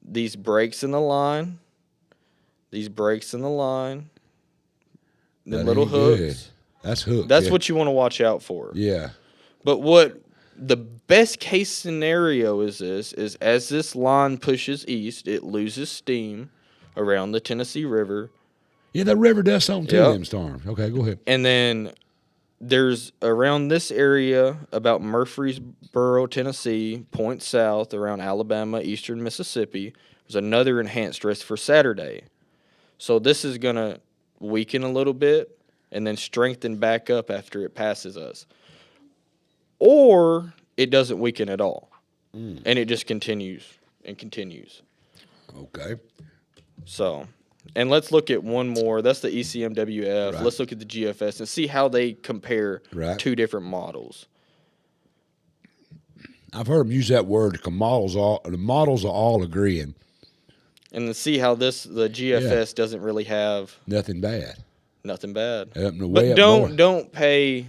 these breaks in the line, the little hooks. Good. That's hooked. That's what you want to watch out for. Yeah. But what the best case scenario is as this line pushes east, it loses steam around the Tennessee River. Yeah, the river does something to them storms. Okay, go ahead. And then there's around this area about Murfreesboro, Tennessee, points south around Alabama, eastern Mississippi. There's another enhanced risk for Saturday. So this is going to weaken a little bit and then strengthen back up after it passes us. Or it doesn't weaken at all, and it just continues and continues. Okay. So, and let's look at one more. That's the ECMWF. Right. Let's look at the GFS and see how they compare two different models. I've heard them use that word. The models are all agreeing. And then see how the GFS doesn't really have nothing bad. Nothing bad. But don't pay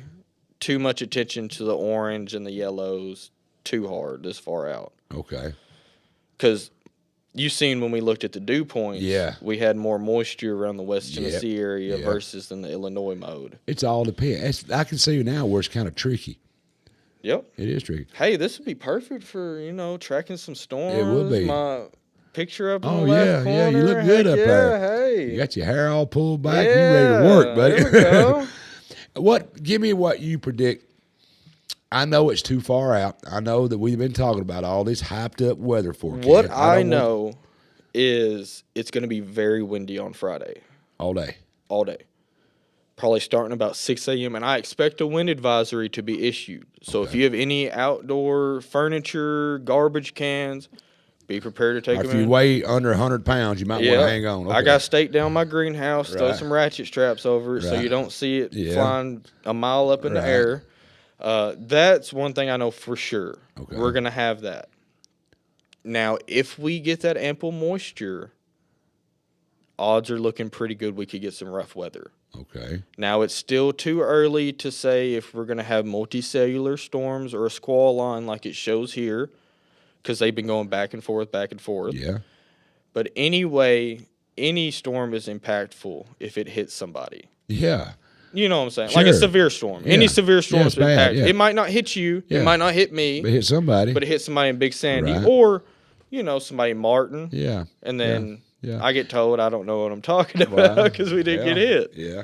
too much attention to the orange and the yellows too hard this far out. Okay. Because you seen when we looked at the dew points, we had more moisture around the West Tennessee area versus in the Illinois mode. It's all depends. I can see now where it's kind of tricky. Yep. It is tricky. Hey, this would be perfect for, tracking some storms. It would be. My picture up in the left corner. Yeah, you look good up there. Hey. You got your hair all pulled back. You ready to work, buddy. There we go. Give me what you predict. I know it's too far out. I know that we've been talking about all this hyped up weather forecast. What I know is it's going to be very windy on Friday. All day. All day. Probably starting about 6 a.m. And I expect a wind advisory to be issued. So if you have any outdoor furniture, garbage cans, be prepared to take If them you in. weigh under 100 pounds, you might want to hang on. I Okay. got stake down my greenhouse, throw Right. some ratchet straps over it so Right. you don't see it Yeah. flying a mile up in the Right. air. That's one thing I know for sure. Okay. We're going to have that. Now, if we get that ample moisture, odds are looking pretty good we could get some rough weather. Okay. Now, it's still too early to say if we're going to have multicellular storms or a squall line like it shows here, because they've been going back and forth, back and forth. Yeah. But anyway, any storm is impactful if it hits somebody. Yeah. You know what I'm saying? Like a Sure. severe storm. Yeah. Any severe storm it's is bad, impactful. yeah. It might not hit you. Yeah. It might not hit me. But hit somebody. But it hit somebody in Big Sandy. Right. Or, somebody in Martin. Yeah. And then Yeah. I get told I don't know what I'm talking Wow. about because we didn't get hit. Yeah.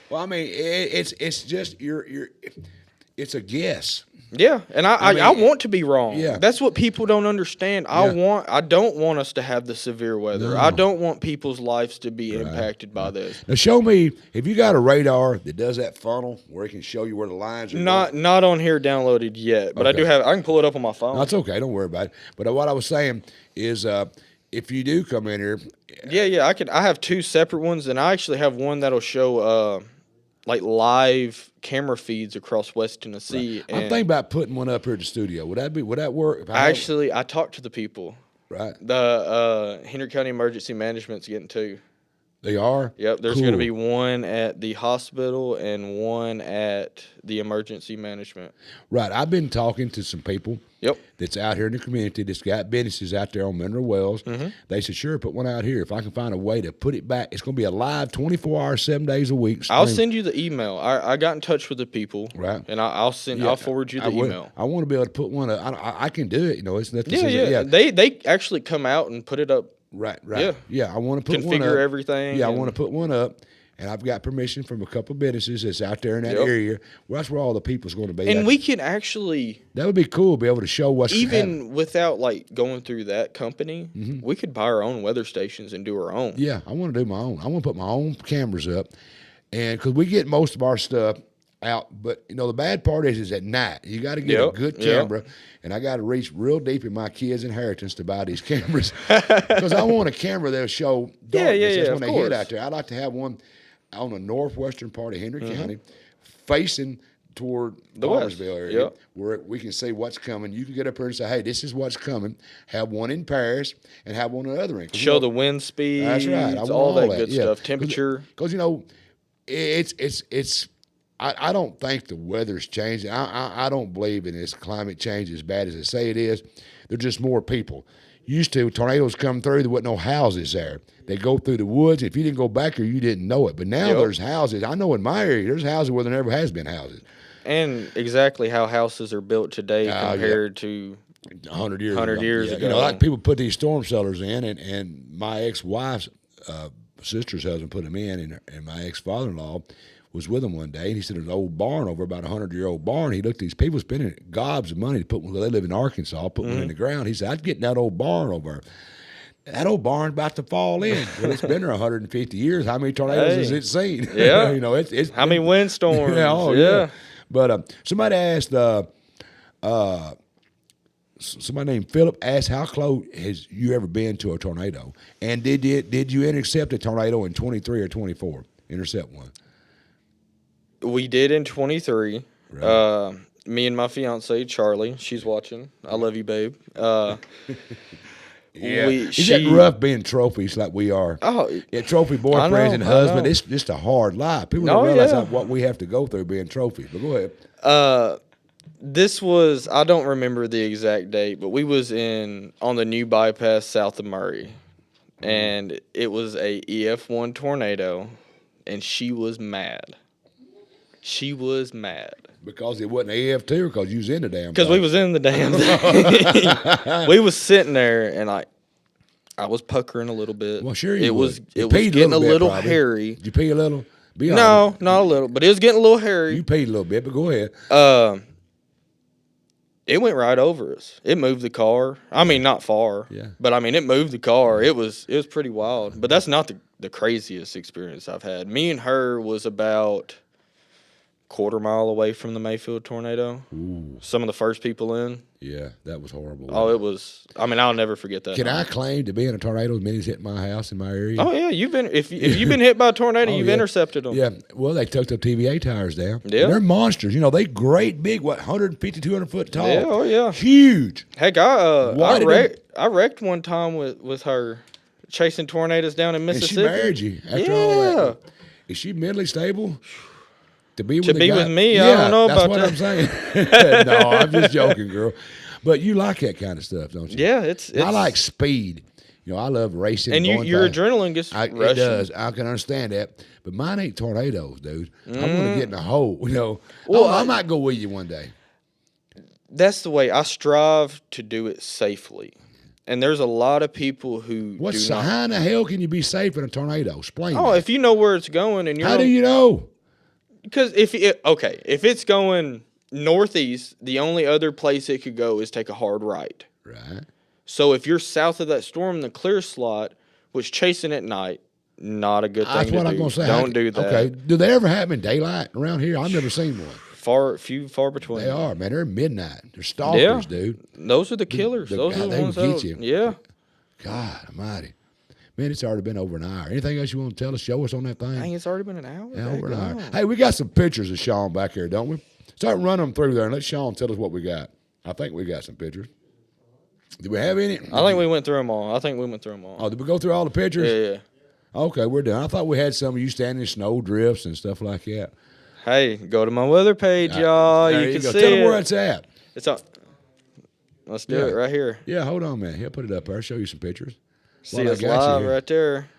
Well, I mean, it's just it's a guess. Yeah, and I want to be wrong. Yeah. That's what people don't understand. I don't want us to have the severe weather. No. I don't want people's lives to be Right. impacted by this. Now, show me if you got a radar that does that funnel where it can show you where the lines are. Not on here downloaded yet, but Okay. I can pull it up on my phone. No, it's okay. Don't worry about it. But what I was saying is, if you do come in here, Yeah, I have two separate ones, and I actually have one that'll show like live camera feeds across West Tennessee. I'm thinking about putting one up here at the studio. Would that work? If I talked to the people. Right. The Henry County Emergency Management's getting two. They are? Yep, there's Cool. going to be one at the hospital and one at the emergency management. Right. I've been talking to some people that's out here in the community that's got businesses out there on Mineral Wells. Mm-hmm. They said, sure, put one out here. If I can find a way to put it back, it's going to be a live 24 hours, 7 days a week. I'll send you the email. I got in touch with the people. Right. And I'll forward you the email. I want to be able to put one up. I can do it. It's nothing. Yeah. They actually come out and put it up. Right. Yeah, I want to put one up. Configure everything. Yeah, I want to put one up, and I've got permission from a couple of businesses that's out there in that area. Well, that's where all the people's going to be. And we can actually, that would be cool to be able to show what's happening. even without like going through that company, we could buy our own weather stations and do our own. Yeah, I want to do my own. I want to put my own cameras up, and because we get most of our stuff out, but the bad part is at night. You got to get a good camera, and I got to reach real deep in my kids' inheritance to buy these cameras because I want a camera that'll show darkness. That's when they hit out there. I'd like to have one on the northwestern part of Henry County, facing toward the Barnesville area, where we can see what's coming. You can get up here and say, "Hey, this is what's coming." Have one in Paris and have one in the other end. Show the wind speed. That's right. I want all that that good stuff. Temperature. Because it's. I don't think the weather's changing. I don't believe in this climate change as bad as they say it is. There's just more people. Used to, tornadoes come through, there wasn't no houses there. They go through the woods. If you didn't go back there, you didn't know it. But now there's houses. I know in my area, there's houses where there never has been houses. And exactly how houses are built today compared to 100 years 100 ago. years ago. Like people put these storm cellars in, and my ex-wife's sister's husband put them in, and my ex-father-in-law was with him one day, and he said there's an old barn over about 100-year-old barn. He looked at these people spending gobs of money to put one. They live in Arkansas, put one in the ground. He said, I'd get in that old barn over. That old barn's about to fall in. Well, it's been there 150 years. How many tornadoes has it seen? Yeah. It's how many windstorms? Yeah. But somebody asked, somebody named Philip asked, how close has you ever been to a tornado? And did you intercept a tornado in 23 or 24? Intercept one. We did in 23. Right. Me and my fiance Charlie, she's watching. I love you, babe. Is that rough being trophies like we are? Oh, yeah, trophy boyfriends and husbands. It's just a hard life. People don't realize what we have to go through being trophies. But go ahead. This was, I don't remember the exact date, but we was on the new bypass south of Murray, and it was a EF1 tornado, and she was mad. She was mad. Because it wasn't AF2 or because you was in the damn Because we was in the damn thing. We was sitting there, and I was puckering a little bit. Well, sure you It was You getting a little probably. hairy. Did you pee a little? Be No, honest. not a little, but it was getting a little hairy. You peed a little bit, but go ahead. It went right over us. It moved the car. I mean, not far. Yeah. But I mean, it moved the car. It was pretty wild. But that's not the craziest experience I've had. Me and her was about quarter-mile away from the Mayfield tornado. Ooh. Some of the first people in. Yeah, that was horrible. Oh, it was. I mean, I'll never forget that. Can I claim to be in a tornado as many as hit my house in my area? Oh yeah, you've been. If you've been hit by a tornado, you've intercepted them. Yeah. Well, they took the TVA tires down. Yeah. And they're monsters. You know, they great big. 150, 200 foot tall. Yeah. Oh yeah. Huge. Heck, I wrecked one time with her chasing tornadoes down in Mississippi. And she married you after all that. Is she mentally stable? To be with me, I don't know about that. That's what I'm saying. No, I'm just joking, girl. But you like that kind of stuff, don't you? Yeah, it's I like speed. You know, I love racing. And your adrenaline gets rushing. It does. I can understand that. But mine ain't tornadoes, dude. I want to get in a hole. You know, well, I might go with you one day. That's the way I strive to do it safely. And there's a lot of people who how in the hell can you be safe in a tornado? Explain. If you know where it's going and you're. How do you know? Because if it's going northeast, the only other place it could go is take a hard right. Right. So if you're south of that storm, the clear slot, which chasing at night, not a good thing to do. That's what I'm going to say. Don't do that. Okay. Do they ever happen in daylight around here? I've never seen one. Far between. They are, man. They're midnight. They're stalkers, dude. Those are the killers. Those are the ones that get you. Yeah. God almighty. Man, it's already been over an hour. Anything else you want to tell us, show us on that thing? Dang, it's already been an hour? Yeah, over an hour. Hey, we got some pictures of Shawn back here, don't we? Start running them through there and let Shawn tell us what we got. I think we got some pictures. Do we have any? I think we went through them all. Oh, did we go through all the pictures? Yeah. Okay, we're done. I thought we had some of you standing in snow drifts and stuff like that. Hey, go to my weather page, y'all. You can see Tell them it. where it's at. It's on. Let's do it right here. Yeah, hold on, man. He'll put it up there. I'll show you some pictures. See us live right there.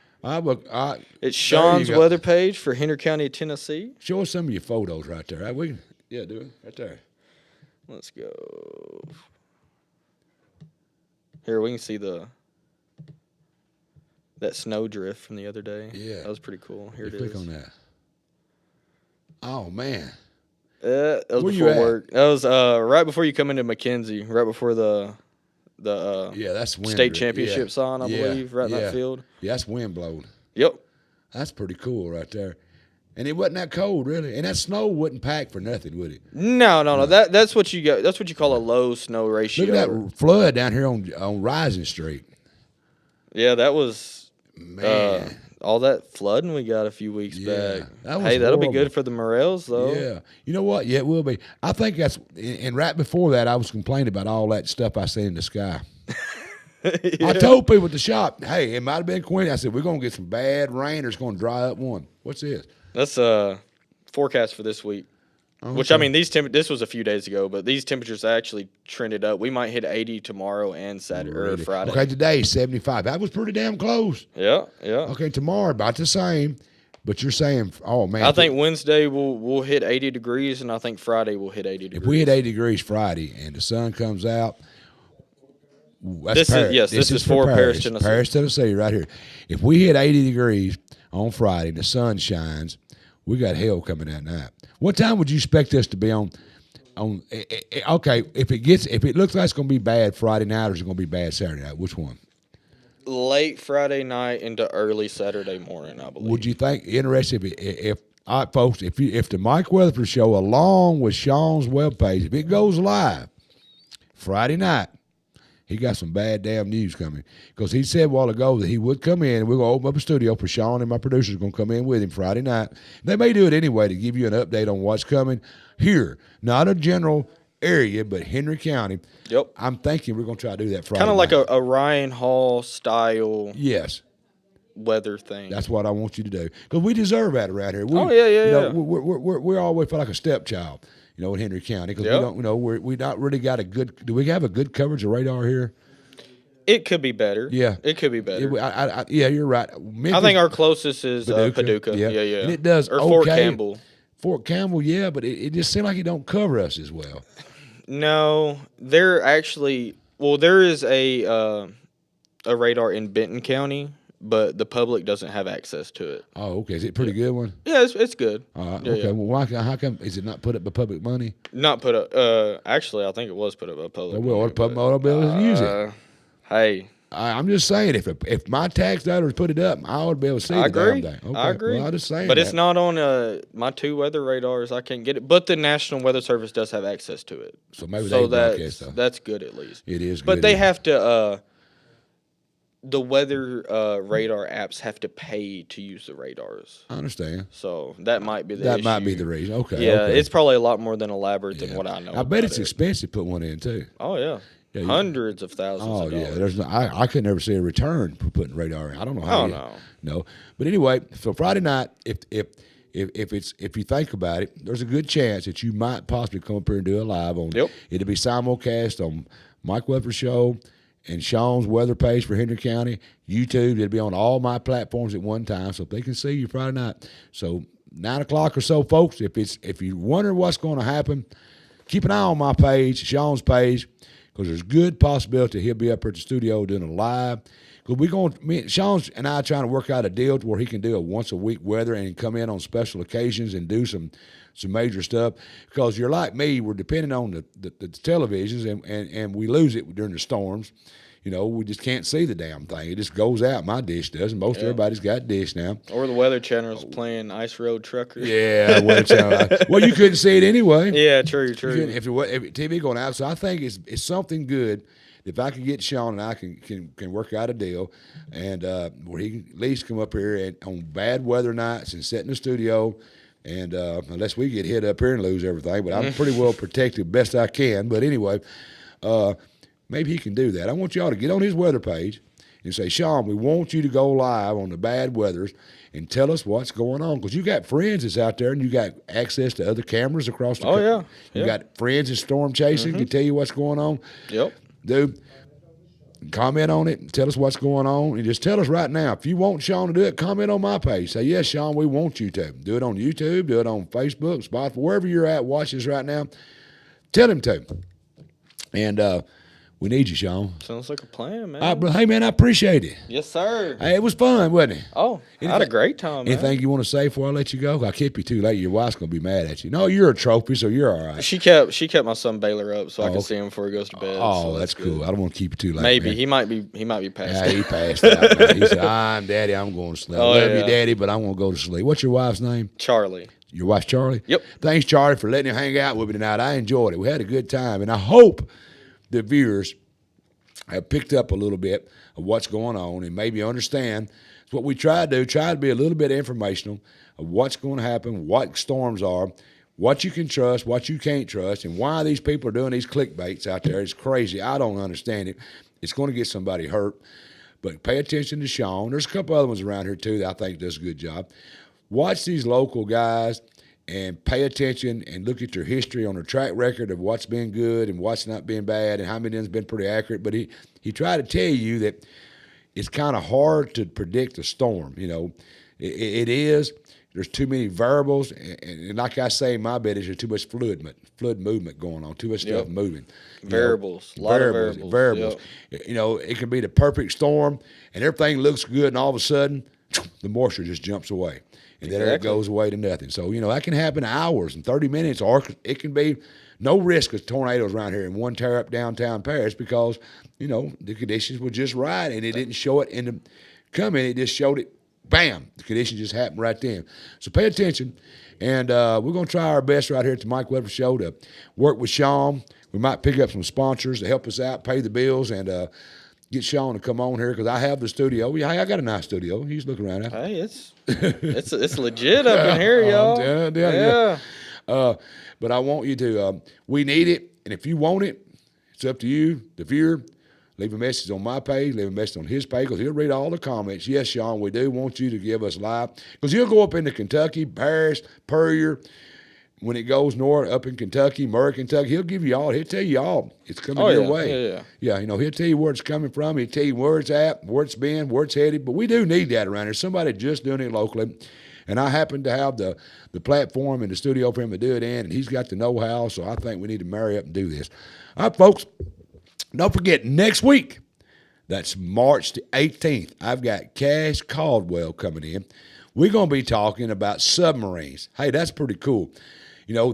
It's Shawn's weather page for Henry County, Tennessee. Show us some of your photos right there. Right? Do it right there. Let's go. Here, we can see that snow drift from the other day. Yeah. That was pretty cool. Here it is. Click on that. Oh, man. That was before work. That was right before you come into McKenzie, right before the that's state championship sign, I believe, right in that field. Yeah, that's wind blowing. Yep. That's pretty cool right there. And it wasn't that cold, really. And that snow wouldn't pack for nothing, would it? No. That's what you got. That's what you call a low snow ratio. Look at that flood down here on Rising Street. Yeah, that was man. All that flooding we got a few weeks back. That'll be good for the morels, though. Yeah. You know what? Yeah, it will be. I think that's – and right before that, I was complaining about all that stuff I seen in the sky. I told people at the shop, hey, it might have been Quinn. I said, we're going to get some bad rain or it's going to dry up one. What's this? That's forecast for this week. Okay. Which, I mean, this was a few days ago, but these temperatures actually trended up. We might hit 80 tomorrow and Saturday or Friday. Okay, today 75. That was pretty damn close. Yeah. Okay, tomorrow about the same, but you're saying, oh man. I think Wednesday we'll hit 80 degrees, and I think Friday we'll hit 80 degrees. If we hit 80 degrees Friday and the sun comes out, this is for Paris, Tennessee. Paris, Tennessee, right here. If we hit 80 degrees on Friday and the sun shines, we got hell coming that night. What time would you expect us to be on? Okay, if it looks like it's going to be bad Friday night or is it going to be bad Saturday night? Which one? Late Friday night into early Saturday morning, I believe. Would you think interested if all right, folks, if the Mike Weatherford Show along with Shawn's webpage, if it goes live Friday night, he got some bad damn news coming. Because he said a while ago that he would come in, and we're going to open up a studio for Shawn, and my producers are going to come in with him Friday night. They may do it anyway to give you an update on what's coming here. Not a general area, but Henry County. Yep. I'm thinking we're going to try to do that Friday night. Kind of like a Ryan Hall style weather thing. That's what I want you to do. Because we deserve that around here. Yeah. We always feel like a stepchild. In Henry County, because we don't, we not really got a good. Do we have a good coverage of radar here? It could be better. Yeah, it could be better. You're right. Memphis, I think our closest is Paducah. Yeah. And it does. Or Fort Campbell. Fort Campbell, yeah, but it just seems like it don't cover us as well. No, there actually. Well, there is a radar in Benton County, but the public doesn't have access to it. Oh, okay. Is it a pretty good one? Yeah, it's good. Okay. Yeah. Well, how come is it not put up by public money? Not put up. Actually, I think it was put up by public. Well, public auto bills use it. Hey, I'm just saying, if my tax dollars put it up, I would be able to see the damn thing. Okay. I agree. Well, I'm just saying but that. it's not on my 2 weather radars. I can't get it. But the National Weather Service does have access to it. So maybe they broadcast stuff. That's good at least. It is good. But they have to the weather radar apps have to pay to use the radars. I understand. So that might be the That issue. might be the reason. Okay. Yeah, okay. it's probably a lot more than elaborate than what I know. I bet it's expensive to put one in too. Oh yeah. Yeah, Hundreds of thousands of dollars. There's I could never see a return for putting radar in. I don't know how. No, but anyway, so Friday night, if you think about it, there's a good chance that you might possibly come up here and do a live on. Yep. It'll be simulcast on Mike Weather Show and Shawn's weather page for Henry County, YouTube. It'll be on all my platforms at one time, so they can see you Friday night. So 9 o'clock or so, folks. If you wonder what's going to happen, keep an eye on my page, Shawn's page. Because there's good possibility he'll be up here at the studio doing a live. Because Shawn and I are trying to work out a deal to where he can do a once-a-week weather and come in on special occasions and do some major stuff. Because you're like me, we're depending on the televisions, and we lose it during the storms. You know, we just can't see the damn thing. It just goes out. My dish does, and most everybody's got dish now. Or the Weather Channel's playing Ice Road Truckers. Yeah, Weather Channel. Well, you couldn't see it anyway. Yeah, true. If TV going out, so I think it's something good. If I can get Shawn and I can work out a deal, and where he can at least come up here and on bad weather nights and sit in the studio, and unless we get hit up here and lose everything, but I'm pretty well protected best I can. But anyway, maybe he can do that. I want y'all to get on his weather page and say, Shawn, we want you to go live on the bad weathers and tell us what's going on. Because you got friends that's out there and you got access to other cameras across the country. Oh, yeah. You got friends that STORMCHASER can tell you what's going on. Yep. Dude, comment on it and tell us what's going on. And just tell us right now. If you want Shawn to do it, comment on my page. Say, yes, Shawn, we want you to. Do it on YouTube. Do it on Facebook, Spotify, wherever you're at, watch this right now. Tell him to. And we need you, Shawn. Sounds like a plan, man. Hey, man, I appreciate it. Yes, sir. Hey, it was fun, wasn't it? Oh, I had a great time, man. Anything you want to say before I let you go? I kept you too late. Your wife's going to be mad at you. No, you're a trophy, so you're all right. She kept my son Baylor up so I could see him before he goes to bed. Oh, so that's cool. I don't want to keep you too late. Maybe. Man. He might be passed out. Yeah, he passed out, man. He said, Daddy, I'm going to sleep. Oh, I love you, Daddy, but I'm going to go to sleep. What's your wife's name? Charlie. Your wife's Charlie? Yep. Thanks, Charlie, for letting him hang out with me tonight. I enjoyed it. We had a good time, and I hope the viewers have picked up a little bit of what's going on and maybe understand. It's what we try to do, try to be a little bit informational of what's going to happen, what storms are, what you can trust, what you can't trust, and why these people are doing these clickbaits out there. It's crazy. I don't understand it. It's going to get somebody hurt. But pay attention to Shawn. There's a couple other ones around here, too, that I think does a good job. Watch these local guys and pay attention and look at their history on their track record of what's been good and what's not been bad and how many has been pretty accurate. But he tried to tell you that it's kind of hard to predict a storm. You know, it is. There's too many variables, and like I say in my bed, there's too much fluid movement going on, too much stuff moving. Variables, a lot of variables. Yep. You know, it can be the perfect storm, and everything looks good, and all of a sudden, the moisture just jumps away. And then it goes away to nothing. So, you know, that can happen in hours and 30 minutes, or it can be no risk of tornadoes around here and one tear up downtown Paris because, you know, the conditions were just right and it didn't show it in the coming. It just showed it, bam, the conditions just happened right then. So pay attention. And we're going to try our best right here at the Mike Weather Show to work with Shawn. We might pick up some sponsors to help us out, pay the bills, and get Shawn to come on here because I have the studio. Yeah, I got a nice studio. He's looking around at. Hey, it's legit up in here, y'all. Yeah. But I want you to. We need it, and if you want it, it's up to you, the viewer. Leave a message on my page. Leave a message on his page because he'll read all the comments. Yes, Shawn, we do want you to give us live because he'll go up into Kentucky, Paris, Puryear. When it goes north, up in Kentucky, Murray, Kentucky, he'll give you all. He'll tell you all. It's coming your way. Yeah, you know, he'll tell you where it's coming from. He'll tell you where it's at, where it's been, where it's headed. But we do need that around here. Somebody just doing it locally. And I happen to have the platform and the studio for him to do it in, and he's got the know-how, so I think we need to marry up and do this. All right, folks, don't forget, next week, that's March the 18th, I've got Cash Caldwell coming in. We're going to be talking about submarines. Hey, that's pretty cool. You know,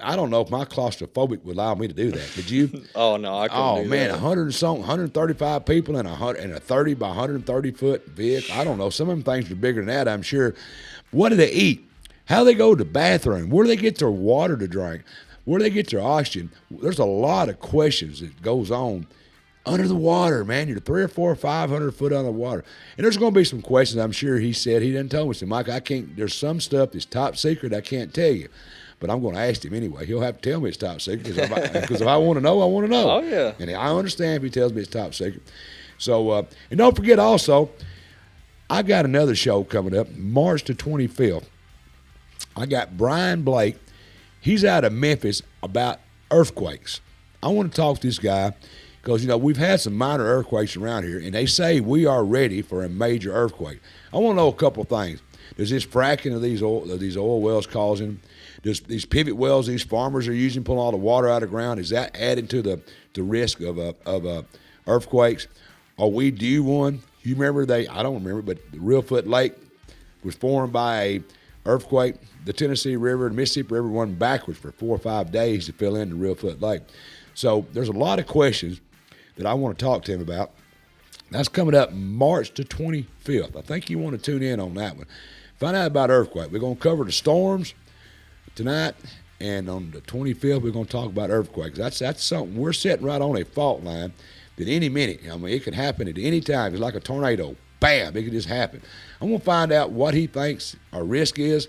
I don't know if my claustrophobic would allow me to do that. Could you? Oh no, I couldn't do man, that. 135 people in a 30 by 130 foot vehicle. I don't know. Some of them things are bigger than that, I'm sure. What do they eat? How do they go to the bathroom? Where do they get their water to drink? Where do they get their oxygen? There's a lot of questions that goes on under the water, man. You're 300 or 400 or 500 foot under the water. And there's going to be some questions, I'm sure he said. He didn't tell me. So, Mike, I can't, there's some stuff that's top secret I can't tell you. But I'm going to ask him anyway. He'll have to tell me it's top secret because if I want to know, I want to know. Oh, yeah. And I understand if he tells me it's top secret. So, and don't forget also, I got another show coming up, March the 25th. I got Brian Blake. He's out of Memphis about earthquakes. I want to talk to this guy because, you know, we've had some minor earthquakes around here, and they say we are ready for a major earthquake. I want to know a couple of things. Does this fracking of these oil wells causing, does these pivot wells these farmers are using, pulling all the water out of the ground, is that adding to the risk of earthquakes? Are we due one? You remember I don't remember, but the Reelfoot Lake was formed by a earthquake. The Tennessee River and Mississippi River went backwards for 4 or 5 days to fill in the Reelfoot Lake. So there's a lot of questions that I want to talk to him about. That's coming up March the 25th. I think you want to tune in on that one. Find out about earthquake. We're going to cover the storms tonight, and on the 25th, we're going to talk about earthquakes. That's something. We're sitting right on a fault line that any minute, I mean, it could happen at any time. It's like a tornado. Bam, it could just happen. I'm going to find out what he thinks our risk is,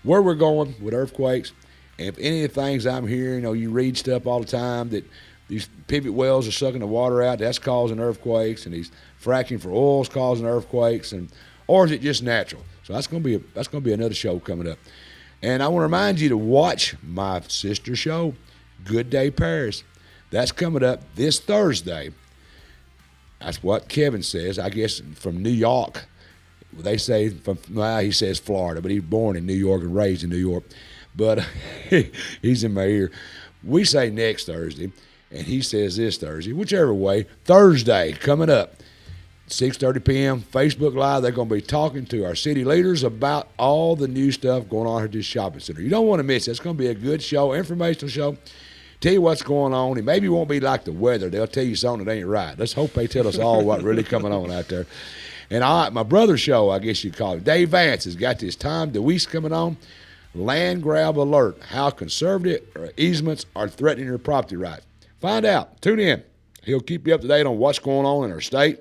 where we're going with earthquakes, and if any of the things I'm hearing, you know, you read stuff all the time that these pivot wells are sucking the water out, that's causing earthquakes, and these fracking for oil is causing earthquakes, or is it just natural? So that's going to be another show coming up. And I want to remind you to watch my sister show, Good Day Paris. That's coming up this Thursday. That's what Kevin says, I guess, from New York. They say, he says Florida, but he's born in New York and raised in New York. But he's in my ear. We say next Thursday, and he says this Thursday. Whichever way, Thursday coming up, 6:30 p.m., Facebook Live. They're going to be talking to our city leaders about all the new stuff going on at this shopping center. You don't want to miss it. It's going to be a good show, informational show. Tell you what's going on. It maybe won't be like the weather. They'll tell you something that ain't right. Let's hope they tell us all what really coming on out there. And my brother's show, I guess you'd call it, Dave Vance has got this Tom DeWeese coming on. Land grab alert, how conservative easements are threatening your property rights. Find out. Tune in. He'll keep you up to date on what's going on in our state.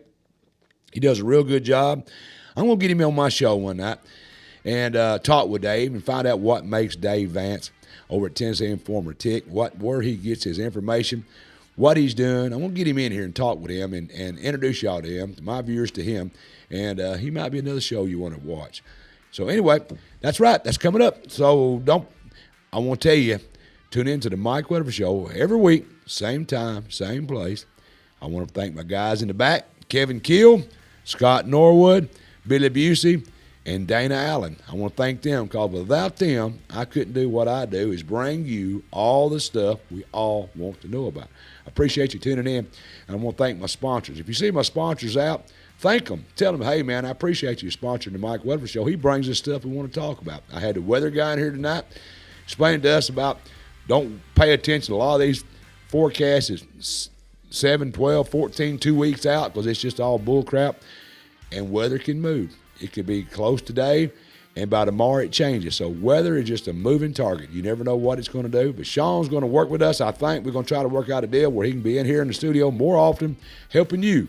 He does a real good job. I'm going to get him on my show one night and talk with Dave and find out what makes Dave Vance over at Tennessee Informer tick, where he gets his information, what he's doing. I'm going to get him in here and talk with him and introduce y'all to him, to my viewers to him, and he might be another show you want to watch. So anyway, that's right. That's coming up. So I want to tell you, tune in to the Mike Weatherford Show every week, same time, same place. I want to thank my guys in the back, Kevin Keel, Scott Norwood, Billy Busey, and Dana Allen. I want to thank them because without them, I couldn't do what I do, is bring you all the stuff we all want to know about. I appreciate you tuning in, and I want to thank my sponsors. If you see my sponsors out, thank them. Tell them, hey, man, I appreciate you sponsoring the Mike Weatherford Show. He brings us stuff we want to talk about. I had the weather guy in here tonight explaining to us about don't pay attention to a lot of these forecasts. It's 7, 12, 14, 2 weeks out because it's just all bull crap, and weather can move. It could be close today, and by tomorrow it changes. So weather is just a moving target. You never know what it's going to do, but Shawn's going to work with us. I think we're going to try to work out a deal where he can be in here in the studio more often, helping you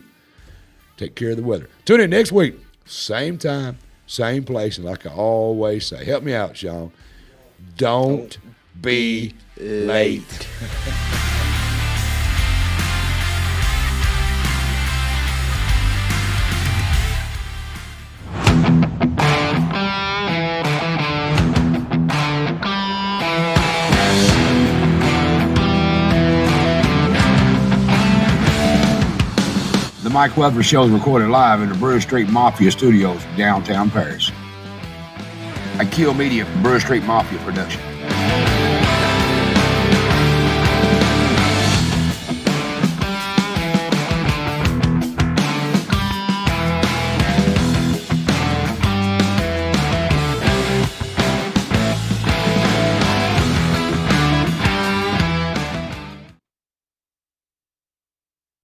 take care of the weather. Tune in next week, same time, same place, and like I always say, help me out, Shawn. Don't be late. The Mike Weatherford Show is recorded live in the Brewer Street Mafia Studios, downtown Paris. A Kill Media for Brewer Street Mafia production.